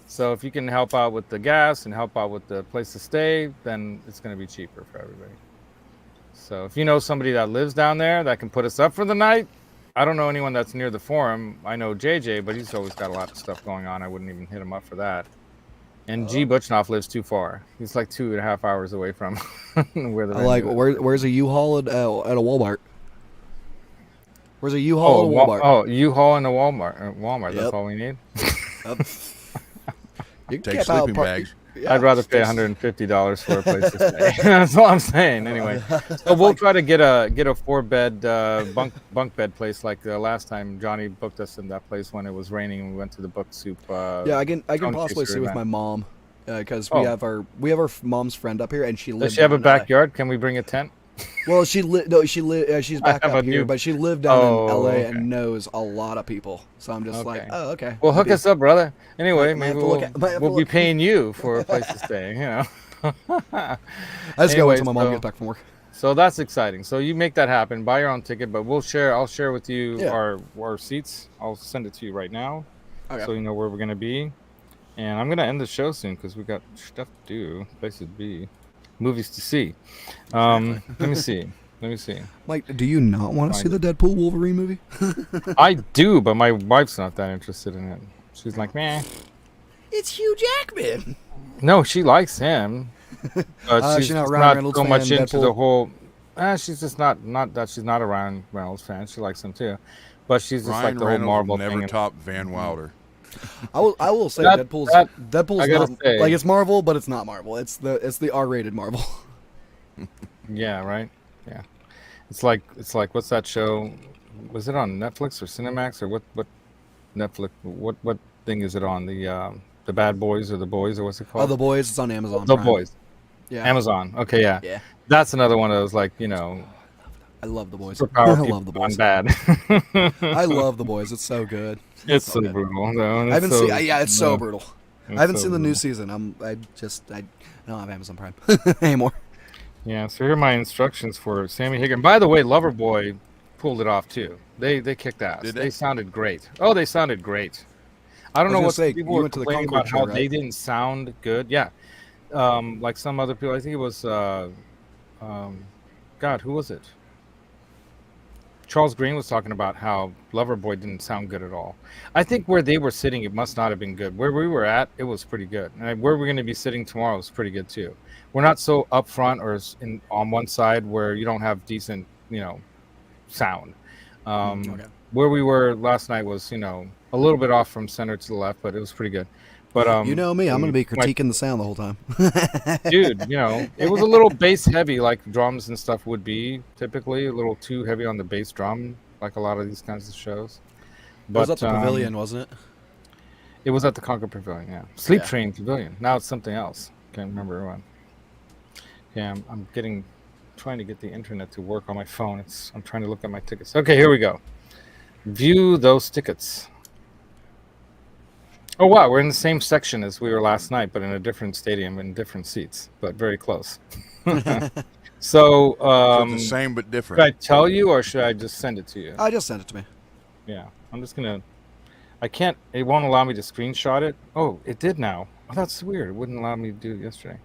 So if you can help out with the gas and help out with the place to stay, then it's going to be cheaper for everybody. So if you know somebody that lives down there that can put us up for the night, I don't know anyone that's near the Forum. I know JJ, but he's always got a lot of stuff going on. I wouldn't even hit him up for that. And G. Butchnoff lives too far. He's like 2.5 hours away from where the. Where's a U-Haul at a Walmart? Where's a U-Haul at a Walmart? Oh, U-Haul and a Walmart. Walmart. That's all we need. Yep. You take sleeping bags. Yeah, I'd rather pay $150 for a place to stay. That's all I'm saying. Anyway, so we'll try to get a 4-bed bunk bed place like last time Johnny booked us in that place when it was raining and we went to the Book Soup. Yeah, I can possibly see with my mom because we have our mom's friend up here and she lives. Does she have a backyard? Can we bring a tent? Well, she's back up here, but she lived down in LA and knows a lot of people. So I'm just like, oh, okay. Well, hook us up, brother. Anyway, maybe we'll be paying you for a place to stay, you know. I just gotta wait till my mom gets back from work. So that's exciting. So you make that happen. Buy your own ticket, but I'll share with you our seats. I'll send it to you right now, so you know where we're gonna be. And I'm gonna end the show soon because we got stuff to do, places to be. Movies to see. Let me see. Mike, do you not want to see the Deadpool Wolverine movie? I do, but my wife's not that interested in it. She's like, meh. It's Hugh Jackman. No, she likes him. But she's not so much into the whole. She's just not that she's not a Ryan Reynolds fan. She likes him too. but she's just Ryan like the whole Reynolds Marvel will never thing. top Van Wilder. I will say That- Deadpool's I not gotta say- like it's Marvel, but it's not Marvel. It's the R-rated Marvel. Yeah, right. Yeah, it's like what's that show? Was it on Netflix or Cinemax or what Netflix? What thing is it on? The Bad Boys or the Boys or what's it Oh, called? The Boys. It's on Amazon. The Prime. Boys. Yeah. Amazon. Okay, yeah. Yeah. That's another one of those like, you know, I love The Boys. superpower I people love The gone Boys. bad. I love The Boys. It's so good. It's so so good. brutal. No, I haven't seen. Yeah, it's so no, brutal. it's I haven't so seen the new brutal. season. I don't have Amazon Prime anymore. Yeah, so here are my instructions for Sammy Hagar. And by the way, Loverboy pulled it off too. They kicked ass. Did They they? sounded great. Oh, they sounded great. I don't I know was what gonna say, people you were went to the complaining Concord about how show, they right? didn't sound good. Yeah, like some other people. I think it was God, who was it? Charles Green was talking about how Loverboy didn't sound good at all. I think where they were sitting, it must not have been good. Where we were at, it was pretty good. And where we're going to be sitting tomorrow is pretty good too. We're not so up front or on one side where you don't have decent, you know, sound. Okay. Where we were last night was, you know, a little bit off from center to the left, but it was pretty good. But You know me. I'm going to be my- critiquing the sound the whole time. dude, you know, it was a little bass heavy, like drums and stuff would be typically a little too heavy on the bass drum, like a lot of these kinds of shows. It was at the But, Pavilion, wasn't it? It was at the Concord Pavilion, yeah. Sleep Yeah. Train Pavilion. Now it's something else. Can't remember when. Yeah, I'm trying to get the internet to work on my phone. I'm trying to look at my tickets. Okay, here we go. View those tickets. Oh wow, we're in the same section as we were last night, but in a different stadium in different seats, but very close. So, So the same but should different. I tell you or should I just send it to you? I just sent it to me. Yeah, I'm just gonna. I can't. It won't allow me to screenshot it. Oh, it did now. Oh, that's weird. It wouldn't allow me to do it yesterday.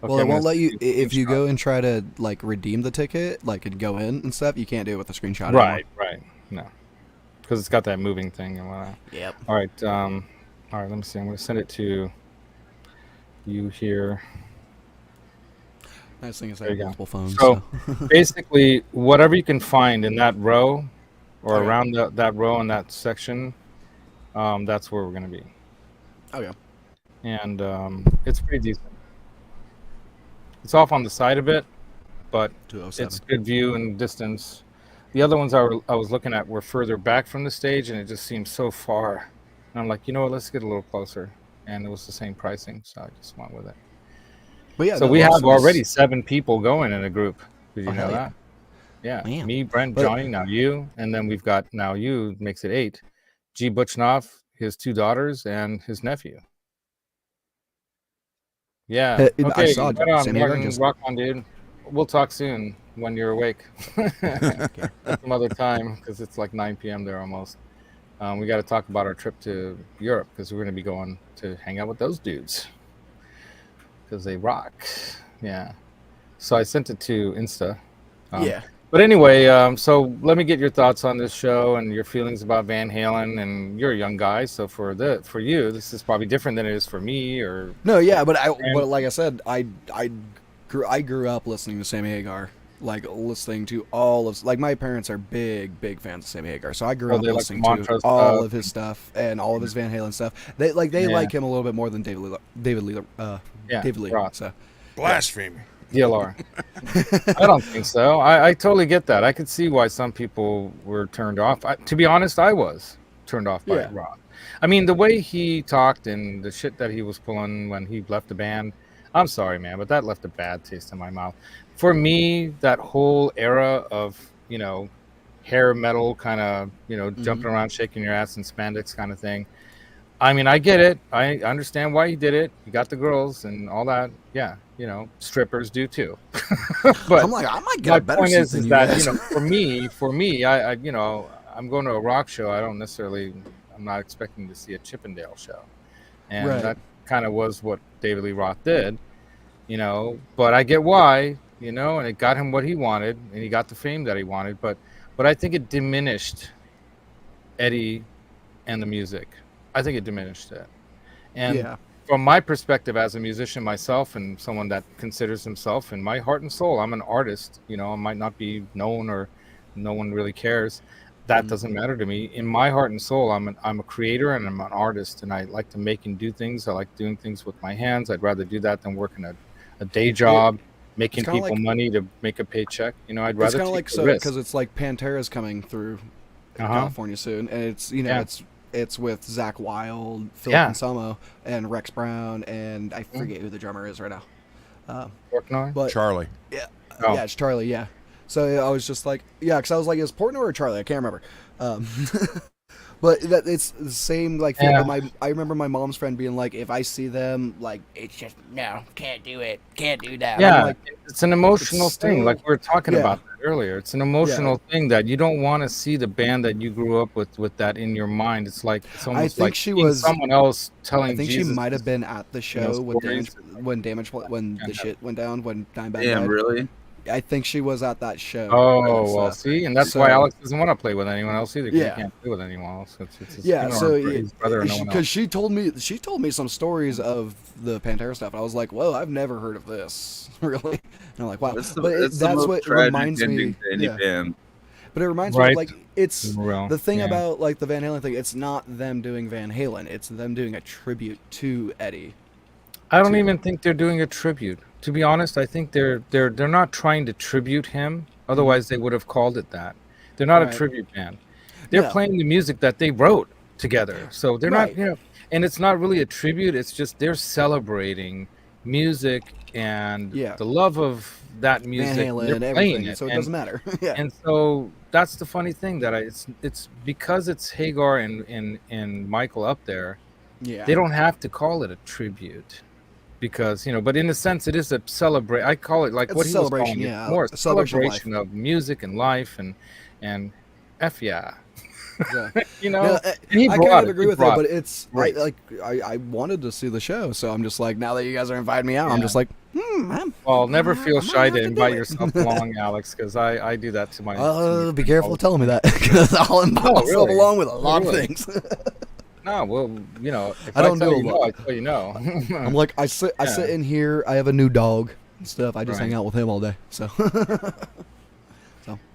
Well, Okay, it I'm won't gonna let you do if you screenshot. go and try to like redeem the ticket, like and go in and stuff. You can't do it with a screenshot. Right, right. No, because it's got that moving thing and whatnot. Yep. All right. All right. Let me see. I'm gonna send it to you here. Nice thing is I There have you go. multiple phones. So So. basically, whatever you can find in that row or Okay. around that row in that section, that's where we're gonna be. Okay. And it's pretty decent. It's off on the side a bit, but 207. it's good view and distance. The other ones I was looking at were further back from the stage, and it just seemed so far. And I'm like, you know what? Let's get a little closer. And it was the same pricing, so I just went with it. But yeah, So no, we have Boston is- already 7 people going in a group. Did you Oh, know hell yeah. that? Yeah, Man. me, Brent, But- Johnny, now you, and then we've got now you makes it 8. G. Butchnoff, his 2 daughters, and his nephew. Yeah. I Okay. saw Right on, Sammy Hagar Martin, just- rock on, dude. We'll talk soon when you're awake. Some other time because it's like 9 p.m. there almost. We got to talk about our trip to Europe because we're going to be going to hang out with those dudes because they rock. Yeah. So I sent it to Insta. Yeah. But anyway, so let me get your thoughts on this show and your feelings about Van Halen. And you're a young guy, so for you, this is probably different than it is for me. Or No, yeah, but like I said, I grew up listening to Sammy Hagar, like listening to all of like my parents are big fans of Sammy Hagar, so I grew up they like listening Mantra to all stuff. of his stuff and all of his Van Halen stuff. They Yeah. like him a little bit more than David Lee. Yeah, David Lee. Roth. So Blasphemy. DLR. I don't think so. I totally get that. I could see why some people were turned off. To be honest, I was turned off by Yeah. Roth. I mean, the way he talked and the shit that he was pulling when he left the band, I'm sorry, man, but that left a bad taste in my mouth. For me, that whole era of, you know, hair metal kind of, you know, jumping around, shaking your ass in spandex kind of thing. I mean, I get it. I understand why he did it. He got the girls and all that. Yeah, you know, strippers do too. But I'm like, I might get my a better point seat is than you that, guys. you know, for me, I, you know, I'm going to a rock show. I'm not expecting to see a Chippendale show. And Right. that kind of was what David Lee Roth did, you know, but I get why, you know, and it got him what he wanted and he got the fame that he wanted. But I think it diminished Eddie and the music. I think it diminished it. And Yeah. from my perspective as a musician myself and someone that considers himself in my heart and soul, I'm an artist, you know, I might not be known or no one really cares. that doesn't matter to me. In my heart and soul, I'm a creator and I'm an artist, and I like to make and do things. I like doing things with my hands. I'd rather do that than working a day job, making people money to make a paycheck. You know, I'd rather it's kind of take like the risk. because it's like Pantera's coming through California soon, and it's it's with Zach Wilde, Philip Anselmo, and Rex Brown, and I forget who the drummer is right now. Portnoy? Charlie. Yeah, yeah, it's Charlie. Yeah. So I was just like, because I was like, is Portnoy or Charlie? I can't remember. But it's the same like thing. But I remember my mom's friend being like, if I see them, like, it's just no, can't do it, can't do that. Yeah, like, it's an emotional thing, like we were talking about that earlier. It's an emotional thing that you don't want to see the band that you grew up with that in your mind. It's like it's almost like she was someone else telling. I think Jesus, she might have been at the show when the shit went down when Dimebag died. Really? I think she was at that show. Oh, well, see, and that's why Alex doesn't want to play with anyone else either. Yeah, he can't play with anyone else. It's his brother and no one else. Because she told me some stories of the Pantera stuff. And I was like, whoa, I've never heard of this, really. And I'm like, wow. That's what reminds me. Band. But it reminds me of, like, it's the thing about like the Van Halen thing. It's not them doing Van Halen. It's them doing a tribute to Eddie. I don't even think they're doing a tribute. To be honest, I think they're not trying to tribute him. Otherwise, they would have called it that. They're not a tribute band. They're playing the music that they wrote together. So they're not, and it's not really a tribute. It's just they're celebrating music and the love of that music. Van Halen and everything. So it doesn't matter. And so that's the funny thing that it's because it's Hagar and Michael up there. Yeah. They don't have to call it a tribute. Because but in a sense, it is a celebration. I call it like it's what a he was celebration, calling it, more a celebration of music and life and f yeah. I kind of agree with it, but it's I wanted to see the show, so I'm just like, now that you guys are inviting me out, I'm just like, well, never feel shy to invite yourself along, Alex, because I do that to my. Be careful telling me that, because I'll invite myself along with a lot of things. No, well, if I don't do a lot. I tell you no. I'm like, I sit in here. I have a new dog and stuff. I just hang out with him all day. So.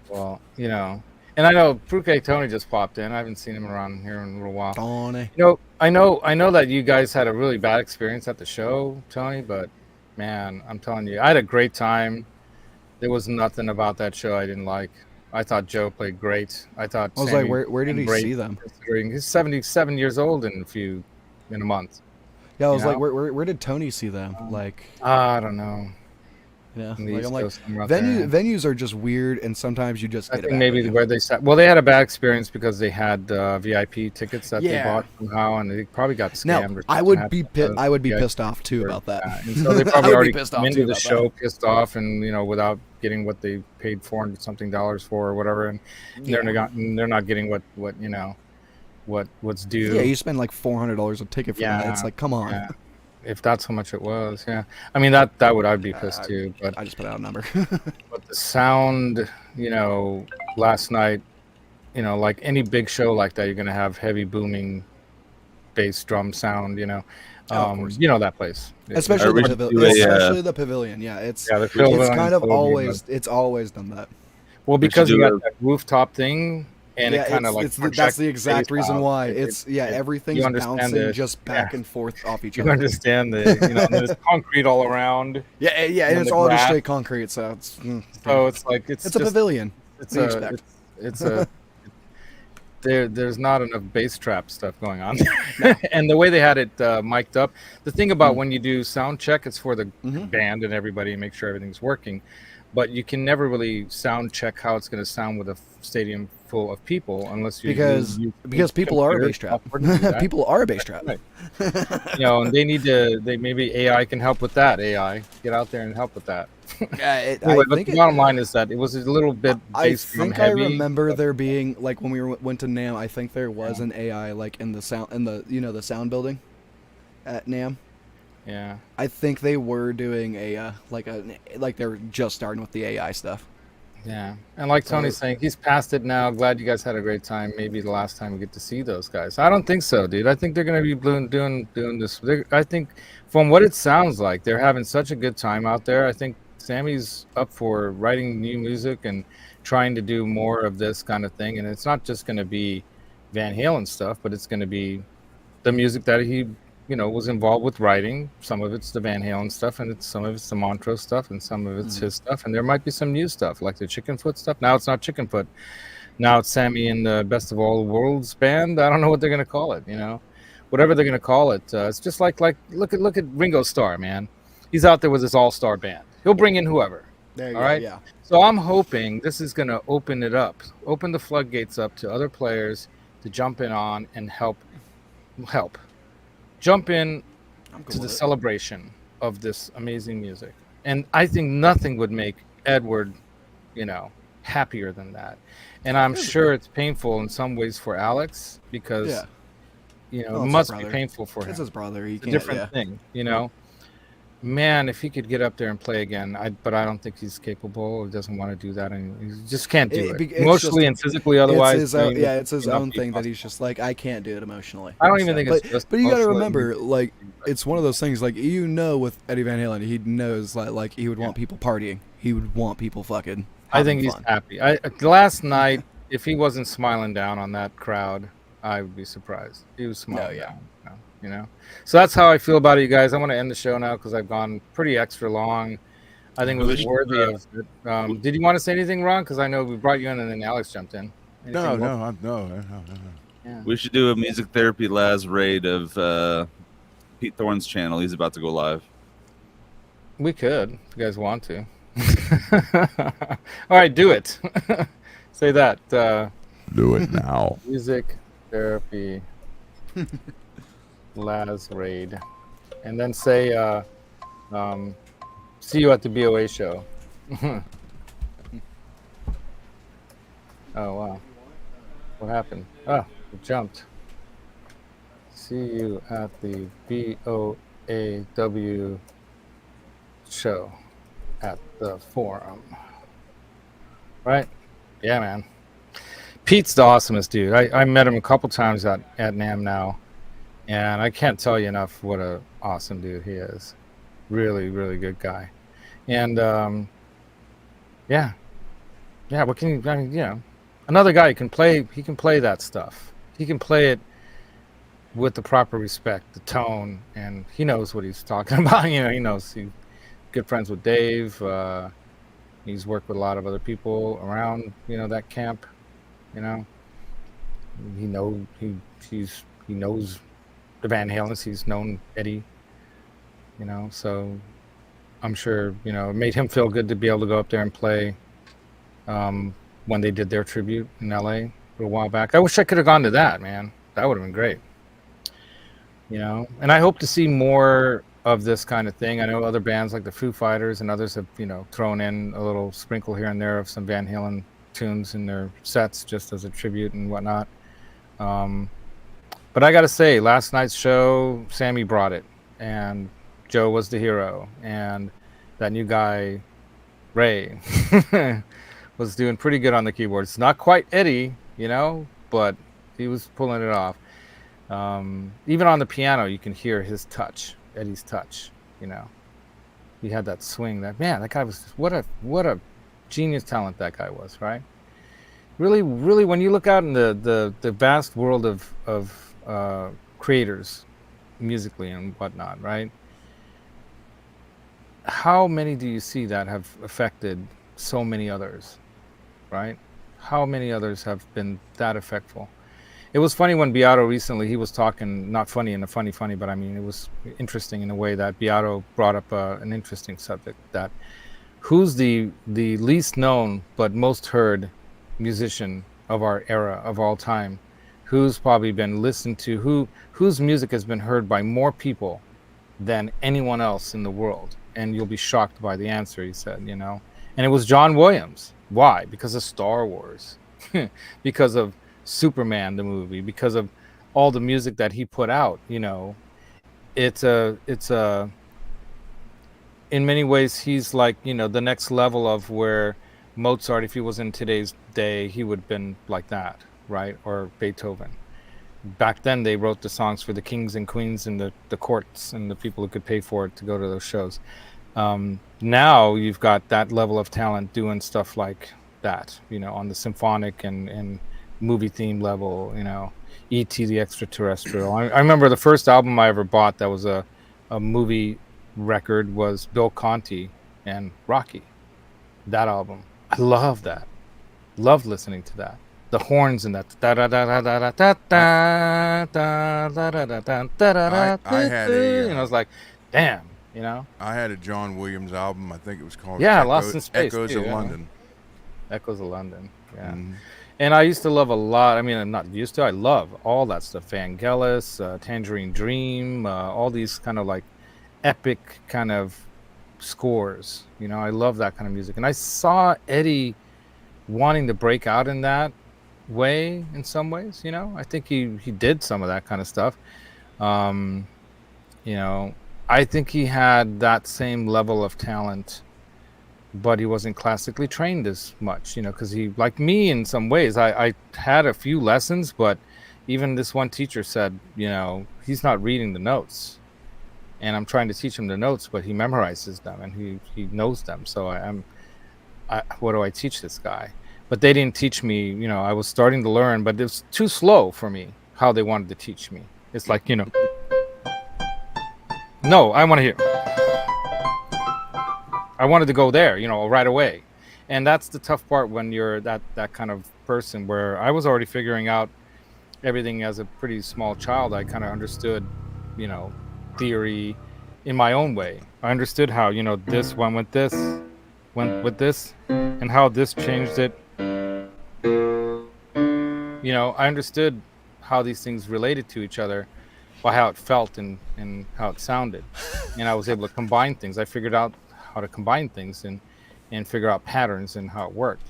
Well, and I know Fruke Tony just popped in. I haven't seen him around here in a little while. Tony. I know that you guys had a really bad experience at the show, Tony. But man, I'm telling you, I had a great time. There was nothing about that show I didn't like. I thought Joe played great. I was like, where did he see them? He's 77 years old in a month. Yeah, I was like, where did Tony see them? Like, I don't know. Yeah, like, I'm like, venues are just weird, and sometimes you just get. I think maybe where they sat. Well, they had a bad experience because they had VIP tickets that they bought somehow, and they probably got scammed. Now, I would be pissed off too about that. And so they probably already came into the show pissed off, and without getting what they paid $400-something for or whatever, and they're not getting what's due. Yeah, you spend like $400 a ticket for that. It's like, come on. Yeah. If that's how much it was, I mean I'd be pissed too. But I just put out a number. But the sound, last night, like any big show like that, you're gonna have heavy booming bass drum sound. That place, especially the pavilion. Yeah, it's kind of always done that. Well, because you got that rooftop thing. And it kind of like that's the exact reason why everything's bouncing just back and forth off each other. You understand there's concrete all around. Yeah, and it's all just straight concrete, so it's like it's a pavilion. There's not enough bass trap stuff going on there. And the way they had it mic'd up, the thing about when you do sound check, it's for the band and everybody, make sure everything's working. But you can never really sound check how it's going to sound with a stadium full of people unless because people are a bass trap. People are a bass trap. Right. And they maybe AI can help with that. AI, get out there and help with that. Anyway, but the bottom line is that it was a little bit bass drum heavy. I remember there being, like, when we went to NAMM, I think there was an AI like in the sound the sound building at NAMM. Yeah, I think they were doing like they're just starting with the AI stuff. Yeah, and like Tony's saying, he's past it now. Glad you guys had a great time. Maybe the last time we get to see those guys. I don't think so, dude. I think they're gonna be doing this. I think from what it sounds like, they're having such a good time out there. I think Sammy's up for writing new music and trying to do more of this kind of thing. And it's not just going to be Van Halen stuff, but it's going to be the music that he, was involved with writing. Some of it's the Van Halen stuff, and some of it's the Montrose stuff, and some of it's his stuff. And there might be some new stuff, like the Chickenfoot stuff. Now it's not Chickenfoot. Now it's Sammy and the Best of All Worlds band. I don't know what they're going to call it, whatever they're going to call it. It's just like look at Ringo Starr, man. He's out there with his all-star band. He'll bring in whoever. There you all go, right. yeah. So I'm hoping this is going to open the floodgates up to other players to jump in on and help jump in to the celebration of this amazing music. And I think nothing would make Edward, happier than that. And I'm sure it's painful in some ways for Alex because, it must be painful for him. It's his brother. It's a different thing, Man, if he could get up there and play again, but I don't think he's capable. He doesn't want to do that, and he just can't do it emotionally and physically. Otherwise, it's his own thing that he's just like, I can't do it emotionally. I don't even think it's just. But you got to remember, like, it's one of those things. Like, with Eddie Van Halen, he knows like he would want people partying. He would want people fucking. I think he's happy. Last night, if he wasn't smiling down on that crowd, I would be surprised. He was smiling down. So that's how I feel about it, you guys. I want to end the show now because I've gone pretty extra long. I think it was worthy of it. Did you want to say anything, Ron? Because I know we brought you in and then Alex jumped in. No. Yeah. We should do a music therapy Laz raid of Pete Thorne's channel. He's about to go live. We could, if you guys want to. All right, do it. Say that. Do it now. Music therapy Laz raid, and then say see you at the BOA show. Oh wow, what happened? Oh, it jumped. See you at the BOAW show at the forum. Right? Yeah, man. Pete's the awesomest dude. I met him a couple times at NAMM now. And I can't tell you enough what a awesome dude he is. Really, really good guy. And what can you, another guy can play. He can play that stuff. He can play it with the proper respect, the tone, and he knows what he's talking about. He knows. He's good friends with Dave. He's worked with a lot of other people around, that camp. He knows the Van Halens. He's known Eddie, so I'm sure, it made him feel good to be able to go up there and play when they did their tribute in LA a while back. I wish I could have gone to that, man. That would have been great. And I hope to see more of this kind of thing. I know other bands like the Foo Fighters and others have, thrown in a little sprinkle here and there of some Van Halen tunes in their sets just as a tribute and whatnot. But I got to say, last night's show, Sammy brought it, and Joe was the hero, and that new guy, Ray, was doing pretty good on the keyboards. Not quite Eddie, but he was pulling it off. Even on the piano, you can hear his touch, Eddie's touch. He had that swing. That guy was what a genius talent that guy was, right? Really, really, when you look out in the vast world of creators musically and whatnot, right? How many do you see that have affected so many others, right? How many others have been that effectful? It was funny when Beato recently, he was talking, not funny in a funny, but I mean, it was interesting in a way that Beato brought up an interesting subject, that who's the least known but most heard musician of our era, of all time, who's probably been listened to, whose music has been heard by more people than anyone else in the world. And you'll be shocked by the answer, he said, And it was John Williams. Why? Because of Star Wars, because of Superman, the movie, because of all the music that he put out. It's a in many ways, he's like, the next level of where Mozart, if he was in today's day, he would have been like that, right? Or Beethoven. Back then, they wrote the songs for the kings and queens and the courts and the people who could pay for it to go to those shows. Now you've got that level of talent doing stuff like that, on the symphonic and movie theme level, E.T. the Extraterrestrial. I remember the first album I ever bought that was a movie record was Bill Conti and Rocky. That album. I love that. Loved listening to that. The horns in that. I had a. I was like, damn. I had a John Williams album. I think it was called Lost in Space. Echoes too, of London. Echoes of London. Yeah. Mm-hmm. And I used to love a lot. I mean, I'm not used to. I love all that stuff. Vangelis, Tangerine Dream, all these kind of like epic kind of scores. I love that kind of music. And I saw Eddie wanting to break out in that way in some ways. I think he did some of that kind of stuff. I think he had that same level of talent, but he wasn't classically trained as much, because he, like me in some ways, I had a few lessons, but even this one teacher said, he's not reading the notes, and I'm trying to teach him the notes, but he memorizes them and he knows them. So what do I teach this guy? But they didn't teach me, I was starting to learn, but it was too slow for me how they wanted to teach me. It's like, no, I want to hear. I wanted to go there, right away. And that's the tough part when you're that kind of person, where I was already figuring out everything as a pretty small child. I kind of understood, theory in my own way. I understood how, this went with this, and how this changed it. I understood how these things related to each other by how it felt and how it sounded. And I was able to combine things. I figured out how to combine things and figure out patterns and how it worked.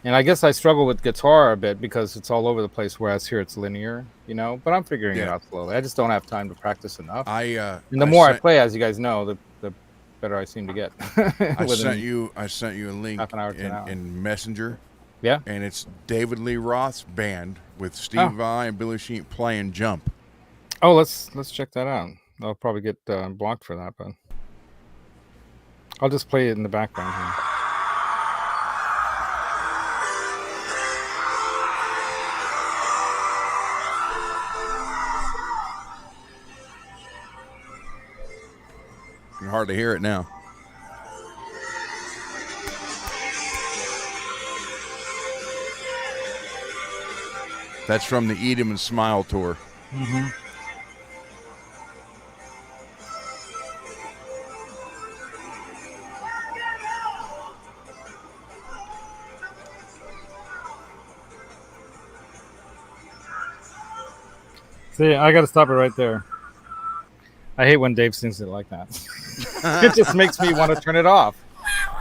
And I guess I struggle with guitar a bit because it's all over the place, whereas here it's linear, but I'm figuring it out slowly. I just don't have time to practice enough. And the more I play, as you guys know, the better I seem to get. I sent you a link in Messenger. Yeah. And it's David Lee Roth's band with Steve Vai and Billy Sheep playing Jump. Oh, let's check that out. I'll probably get blocked for that, but I'll just play it in the background here. You can hardly hear it now. That's from the Eat 'Em and Smile tour. Mm-hmm. See, I got to stop it right there. I hate when Dave sings it like that. It just makes me want to turn it off.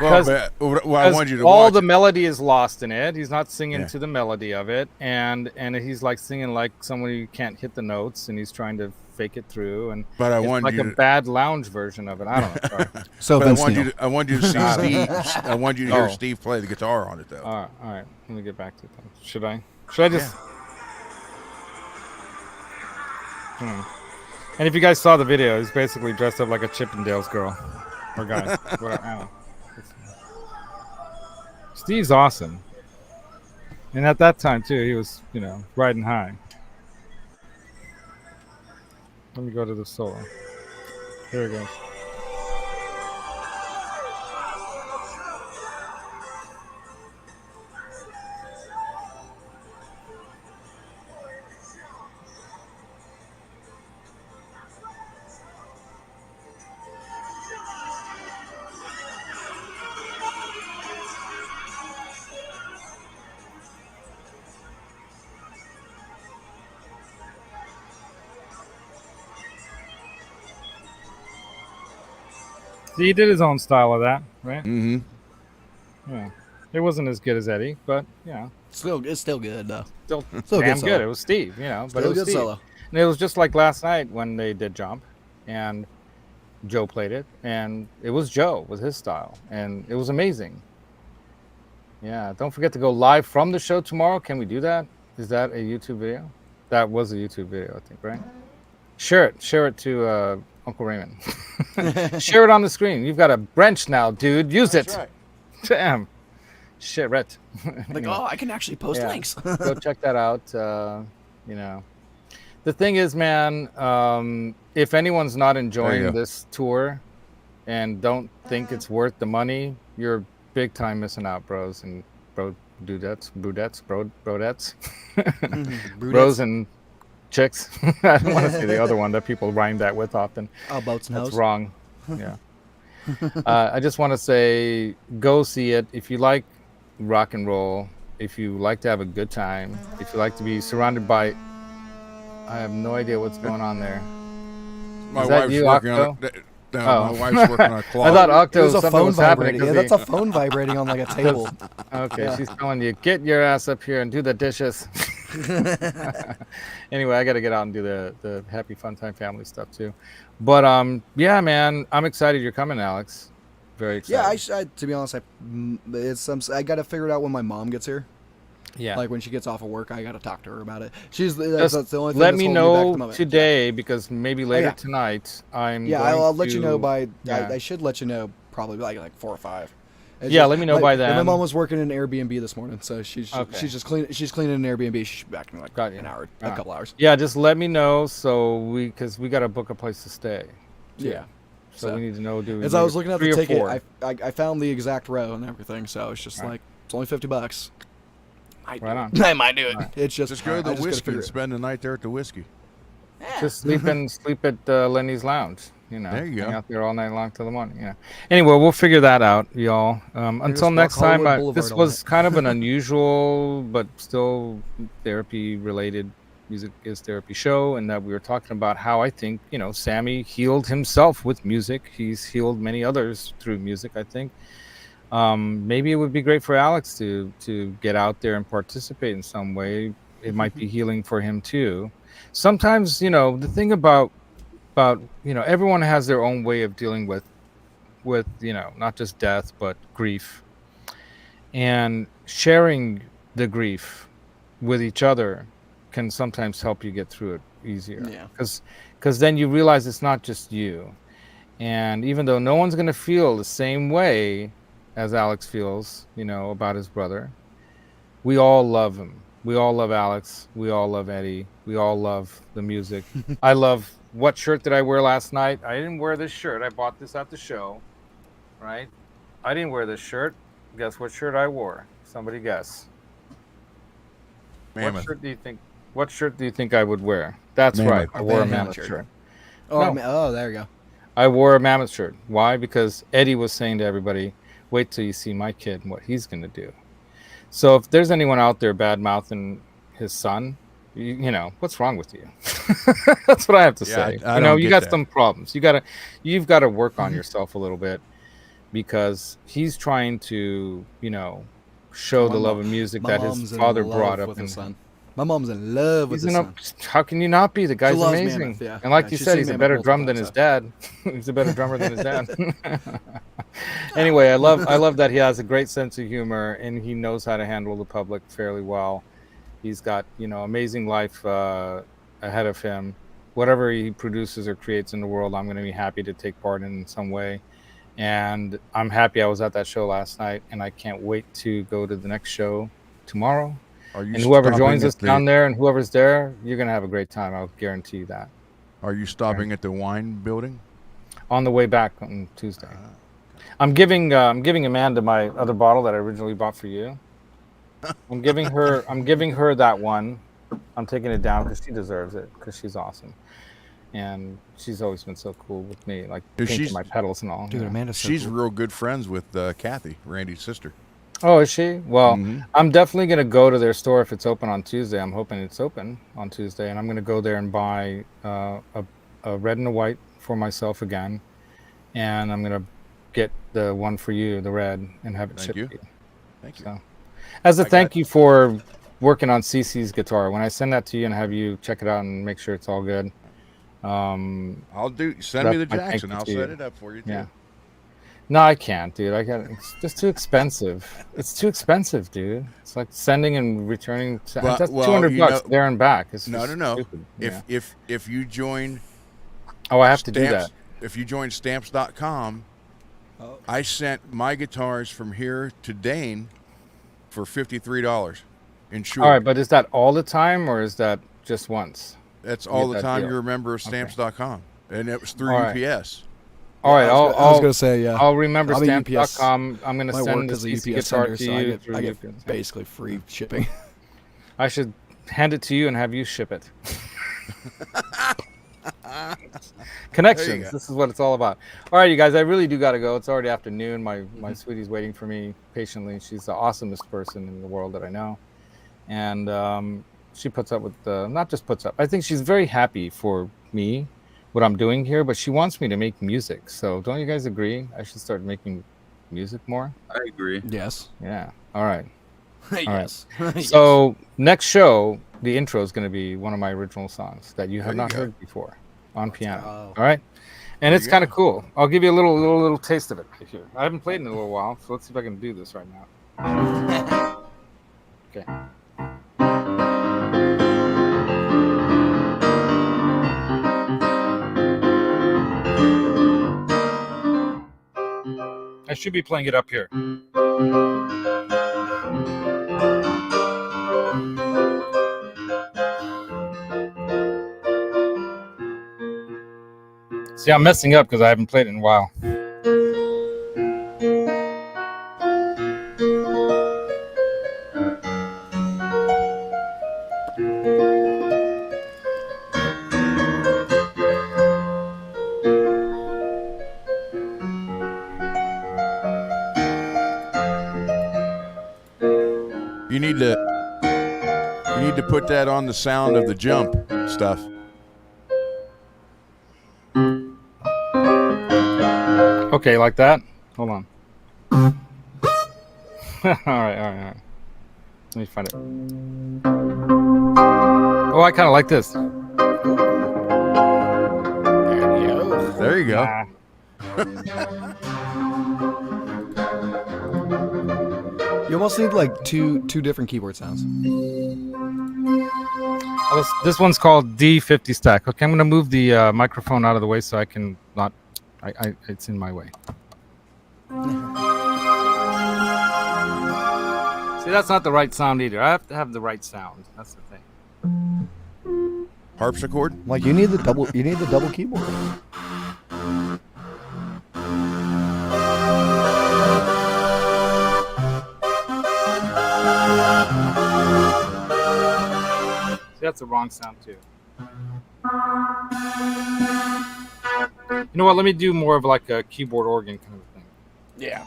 Well, I want you to all watch the it. melody is lost in it. He's not singing to the melody of it, and he's like singing like someone who can't hit the notes, and he's trying to fake it through. And but I it's want like you a to, bad lounge version of it. I don't know. Sorry. So but I want you to see Steve. I want you to hear Steve play the guitar on it, though. All right. Let me get back to it. Should I just? And if you guys saw the video, he's basically dressed up like a Chippendales girl or guy. Whatever. I don't know. Steve's awesome. And at that time, too, he was, riding high. Let me go to the solo. Here it goes. He did his own style of that, right? Mm-hmm. Yeah. It wasn't as good as Eddie, but it's still good though. Still damn good. It was Steve, but it was good Steve. solo. And it was just like last night when they did Jump, and Joe played it, and it was Joe with his style, and it was amazing. Yeah. Don't forget to go live from the show tomorrow. Can we do that? Is that a YouTube video? That was a YouTube video, I think, right? Share it to Uncle Raymond. Share it on the screen. You've got a branch now, dude. Use That's it. right. Damn. Shit, Rhett. Like, oh, I can actually post links. Go check that out. You know, the thing is, man, if anyone's not enjoying this tour and don't think it's worth the money, you're big time missing out, bros and brodettes, bros and chicks. I don't want to say the other one that people rhyme that with often. Oh, boats and That's hoes. wrong. Yeah. I just want to say, go see it if you like rock and roll. If you like to have a good time, if you like to be surrounded by, I have no idea what's going on there. My Is that wife's you, working Octo? on it. My wife's working on a I closet. thought Octo It was a something phone was happening. vibrating. Yeah, that's a phone vibrating on like a table. Okay, she's telling you, get your ass up here and do the dishes. Anyway, I got to get out and do the happy fun time family stuff too. But yeah, man, I'm excited you're coming, Alex. Very excited. Yeah, to be honest, I got to figure it out when my mom gets here. Yeah. Like when she gets off of work, I got to talk to her about it. That's the only thing. Let that's me holding back at the know moment. today because maybe later tonight I'm. Yeah, going I'll let you know to- by. Yeah. I should let you know probably like 4 or 5. Yeah, let me know by then. My mom was working in an Airbnb this morning, so she's Okay. just cleaning. She's cleaning an Airbnb. She should be back in like Got you. an hour, Ah. a couple hours. Yeah, just let me know because we got to book a place to stay. too. Yeah. So we need to know. As I was looking at the 3 or ticket, 4? I found the exact row and everything, so it's just like it's only $50. Right on. I might do it. It's just Just go to I the just gotta whiskey figure and it. spend the night there at the whiskey. Just sleep at Lenny's Lounge. You know, There you hang go. out there all night long till the morning. You know. Anyway, we'll figure that out, y'all. Until just walk next time, Hollywood Boulevard this all was kind of an unusual but still therapy-related music is therapy show, and that we were talking about how I think Sammy healed himself with music. He's healed many others through music, I think. Maybe it would be great for Alex to get out there and participate in some way. It might be healing for him too. Sometimes, the thing about everyone has their own way of dealing with not just death but grief, and sharing the grief with each other can sometimes help you get through it easier. Yeah. Because then you realize it's not just you, and even though no one's going to feel the same way as Alex feels, about his brother, we all love him. We all love Alex. We all love Eddie. We all love the music. I love, what shirt did I wear last night? I didn't wear this shirt. I bought this at the show, right? I didn't wear this shirt. Guess what shirt I wore? Somebody guess. Mammoth. What shirt do you think I would wear? That's Mammoth. right. I wore a Van Halen Mammoth shirt. shirt. Oh, No. oh, there you go. I wore a Mammoth shirt. Why? Because Eddie was saying to everybody, wait till you see my kid and what he's going to do. So if there's anyone out there bad-mouthing his son, what's wrong with you? That's what I have to say. I don't you get got that. some problems. You've got to work on yourself a little bit, because he's trying to, show the love of music that his father brought up with in his son. My mom's in love with his son. How can you not be? The guy's loves amazing. Mammoth, yeah. And like Yeah, you she's said, seen he's a Mammoth better multiple drum than times, his dad. He's a better drummer than his dad. Anyway, I love that he has a great sense of humor and he knows how to handle the public fairly well. He's got, amazing life ahead of him. Whatever he produces or creates in the world, I'm going to be happy to take part in some way. And I'm happy I was at that show last night, and I can't wait to go to the next show tomorrow. Are you And whoever stopping joins at us down there and whoever's there, you're going to have a great time. I'll guarantee you that. Are you stopping at the wine building? On the way back on Tuesday. I'm giving Amanda my other bottle that I originally bought for you. I'm giving her that one. I'm taking it down because she deserves it, because she's awesome. And she's always been so cool with me, like painting my pedals and all. Dude, Amanda's so She's cool. real good friends with Kathy, Randy's sister. Oh, is she? Well, Mhm. I'm definitely going to go to their store if it's open on Tuesday. I'm hoping it's open on Tuesday. And I'm going to go there and buy a red and a white for myself again. And I'm going to get the one for you, the red, and have it Thank shipped you. to you. Thank you. So, as a I got thank you for working on CC's guitar, when I send that to you and have you check it out and make sure it's all good. I'll send me the That's my thank Jackson. you I'll to set you. it up for you too. Yeah. No, I can't, dude. It's just too expensive. It's too expensive, dude. It's like sending and returning. Well, That's well, $200 you know- there and back. It's No. just stupid. Yeah. If you join Oh, I have to do that. If you join stamps.com, I sent my guitars from here to Dane for $53 insured. All right, but is that all the time or is that just once? That's all the time you're a member of stamps.com. And it was through UPS. All right, I was going to say, yeah. I'll remember stamps.com. I'm going to send this CC guitar to you. I get basically free shipping. I should hand it to you and have you ship it. Connections. This is what it's all about. All right, you guys, I really do got to go. It's already afternoon. My sweetie's waiting for me patiently. She's the awesomest person in the world that I know. And she puts up with not just puts up. I think she's very happy for me, what I'm doing here, but she wants me to make music. So don't you guys agree? I should start making music more? I agree. Yes. Yeah. All right. Yes. All right. So next show, the intro is going to be one of my original songs that you have not heard before on piano. All right. And it's kind of cool. I'll give you a little taste of it right here. I haven't played in a little while, so let's see if I can do this right now. Okay. I should be playing it up here. See, I'm messing up because I haven't played it in a while. You need to put that on the sound of the jump stuff. Okay, like that? Hold on. all right. Let me find it. Oh, I kind of like this. There you go. You almost need like two different keyboard sounds. This one's called D50 stack. Okay, I'm going to move the microphone out of the way so I can not... it's in my way. See, that's not the right sound either. I have to have the right sound. That's the thing. Harpsichord? Like you need the double keyboard. See, that's the wrong sound too. You know what? Let me do more of like a keyboard organ kind of thing. Yeah.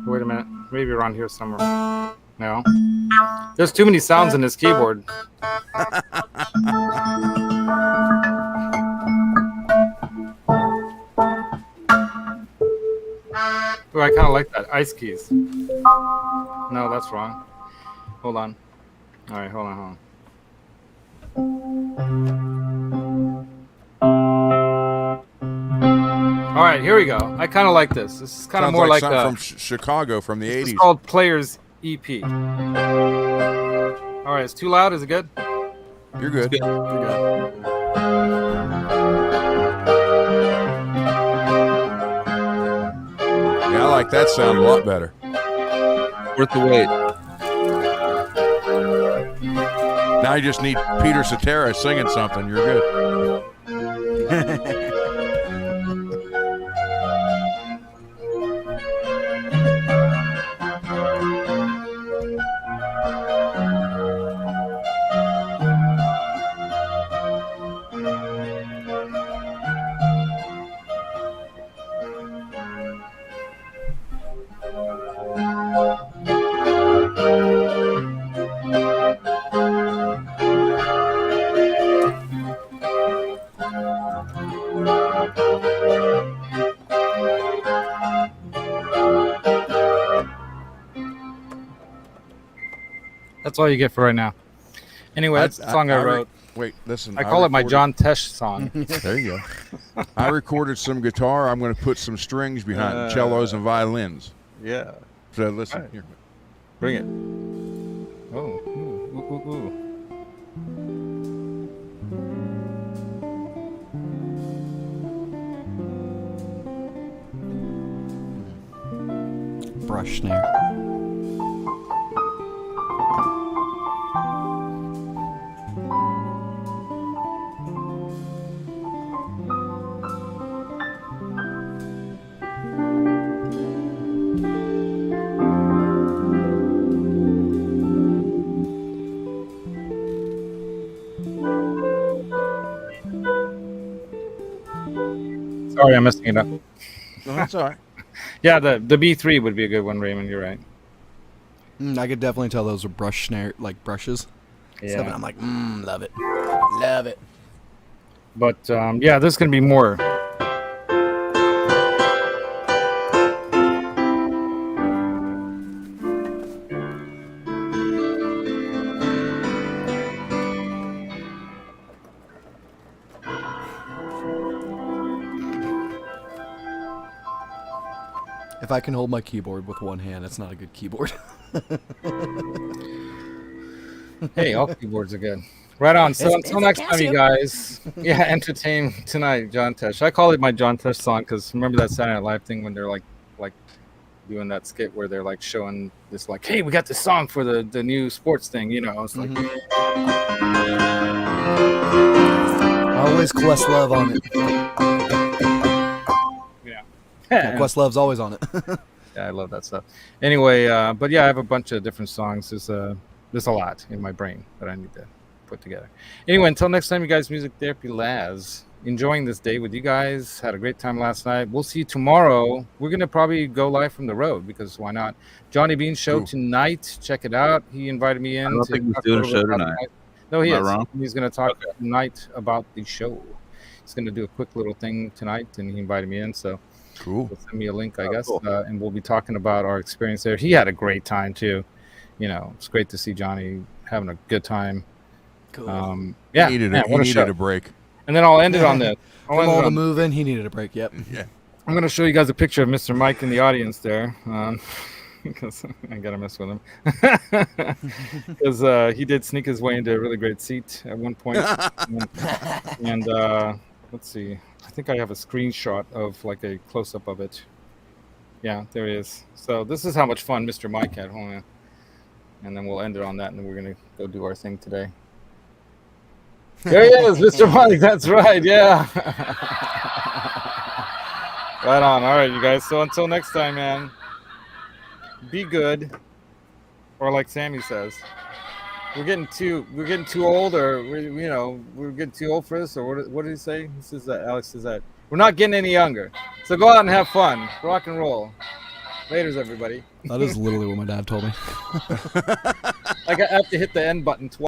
Wait a minute. Maybe around here somewhere. No. There's too many sounds in this keyboard. Oh, I kind of like that. Ice keys. No, that's wrong. Hold on. All right, hold on. All right, here we go. I kind of like this. This is kind of more like from Chicago from the 80s. It's called Players EP. All right, it's too loud. Is it good? You're good. You're good. Yeah, I like that sound a lot better. Worth the wait. Now you just need Peter Cetera singing something. You're good. That's all you get for right now. Anyway, that's the song I wrote. Wait, listen. I call it my recorded- John Tesh song. There you go. I recorded some guitar. I'm going to put some strings behind cellos and violins. Yeah. So listen Right. here. Bring it. Oh. Ooh, ooh, ooh. Brush snare. Sorry, I'm messing it up. No, that's all right. Yeah, the B3 would be a good one, Raymond. You're right. I could definitely tell those are brush snare, like brushes. Yeah. Stuff, and I'm like, love it. Love it. But yeah, there's gonna be more. If I can hold my keyboard with one hand, it's not a good keyboard. Hey, all keyboards are good. Right on. So until next time, you guys. Yeah, entertain tonight, John Tesh. I call it my John Tesh song because remember that Saturday Night Live thing when they're like doing that skit where they're like showing this like, hey, we got this song for the new sports thing, you know. It's like Always Questlove on it. yeah. Questlove's always on it. Yeah, I love that stuff. Anyway, but yeah, I have a bunch of different songs. There's a lot in my brain that I need to put together. Anyway, until next time, you guys, Music Therapy Laz. Enjoying this day with you guys. Had a great time last night. We'll see you tomorrow. We're going to probably go live from the road because why not? Johnny Bean's show tonight. Check it out. He invited me in. I don't think he's doing a show tonight. No, he Am I is. wrong? He's going to talk tonight about the show. He's going to do a quick little thing tonight, and he invited me in. So Cool. he'll send me a link, I guess, cool. and we'll be talking about our experience there. He had a great time too. You know, it's great to see Johnny having a good time. Cool. Yeah, He needed, man, he what a needed show. a break. And then I'll end it on this. From all the moving, he needed a break. Yep. Yeah. I'm going to show you guys a picture of Mr. Mike in the audience there. Because I got to mess with him. Because he did sneak his way into a really great seat at one point. and let's see. I think I have a screenshot of like a close-up of it. Yeah, there he is. So this is how much fun Mr. Mike had. Hold on. And then we'll end it on that, and then we're going to go do our thing today. There he is, Mr. Mike. That's right. Yeah. Right on. All right, you guys. So until next time, man, be good. Or like Sammy says, we're getting too old, or we're getting too old for this, or what did he say? He says that Alex says that we're not getting any younger. So go out and have fun. Rock and roll. Laters, everybody. That is literally what my dad told me. I have to hit the end button twice.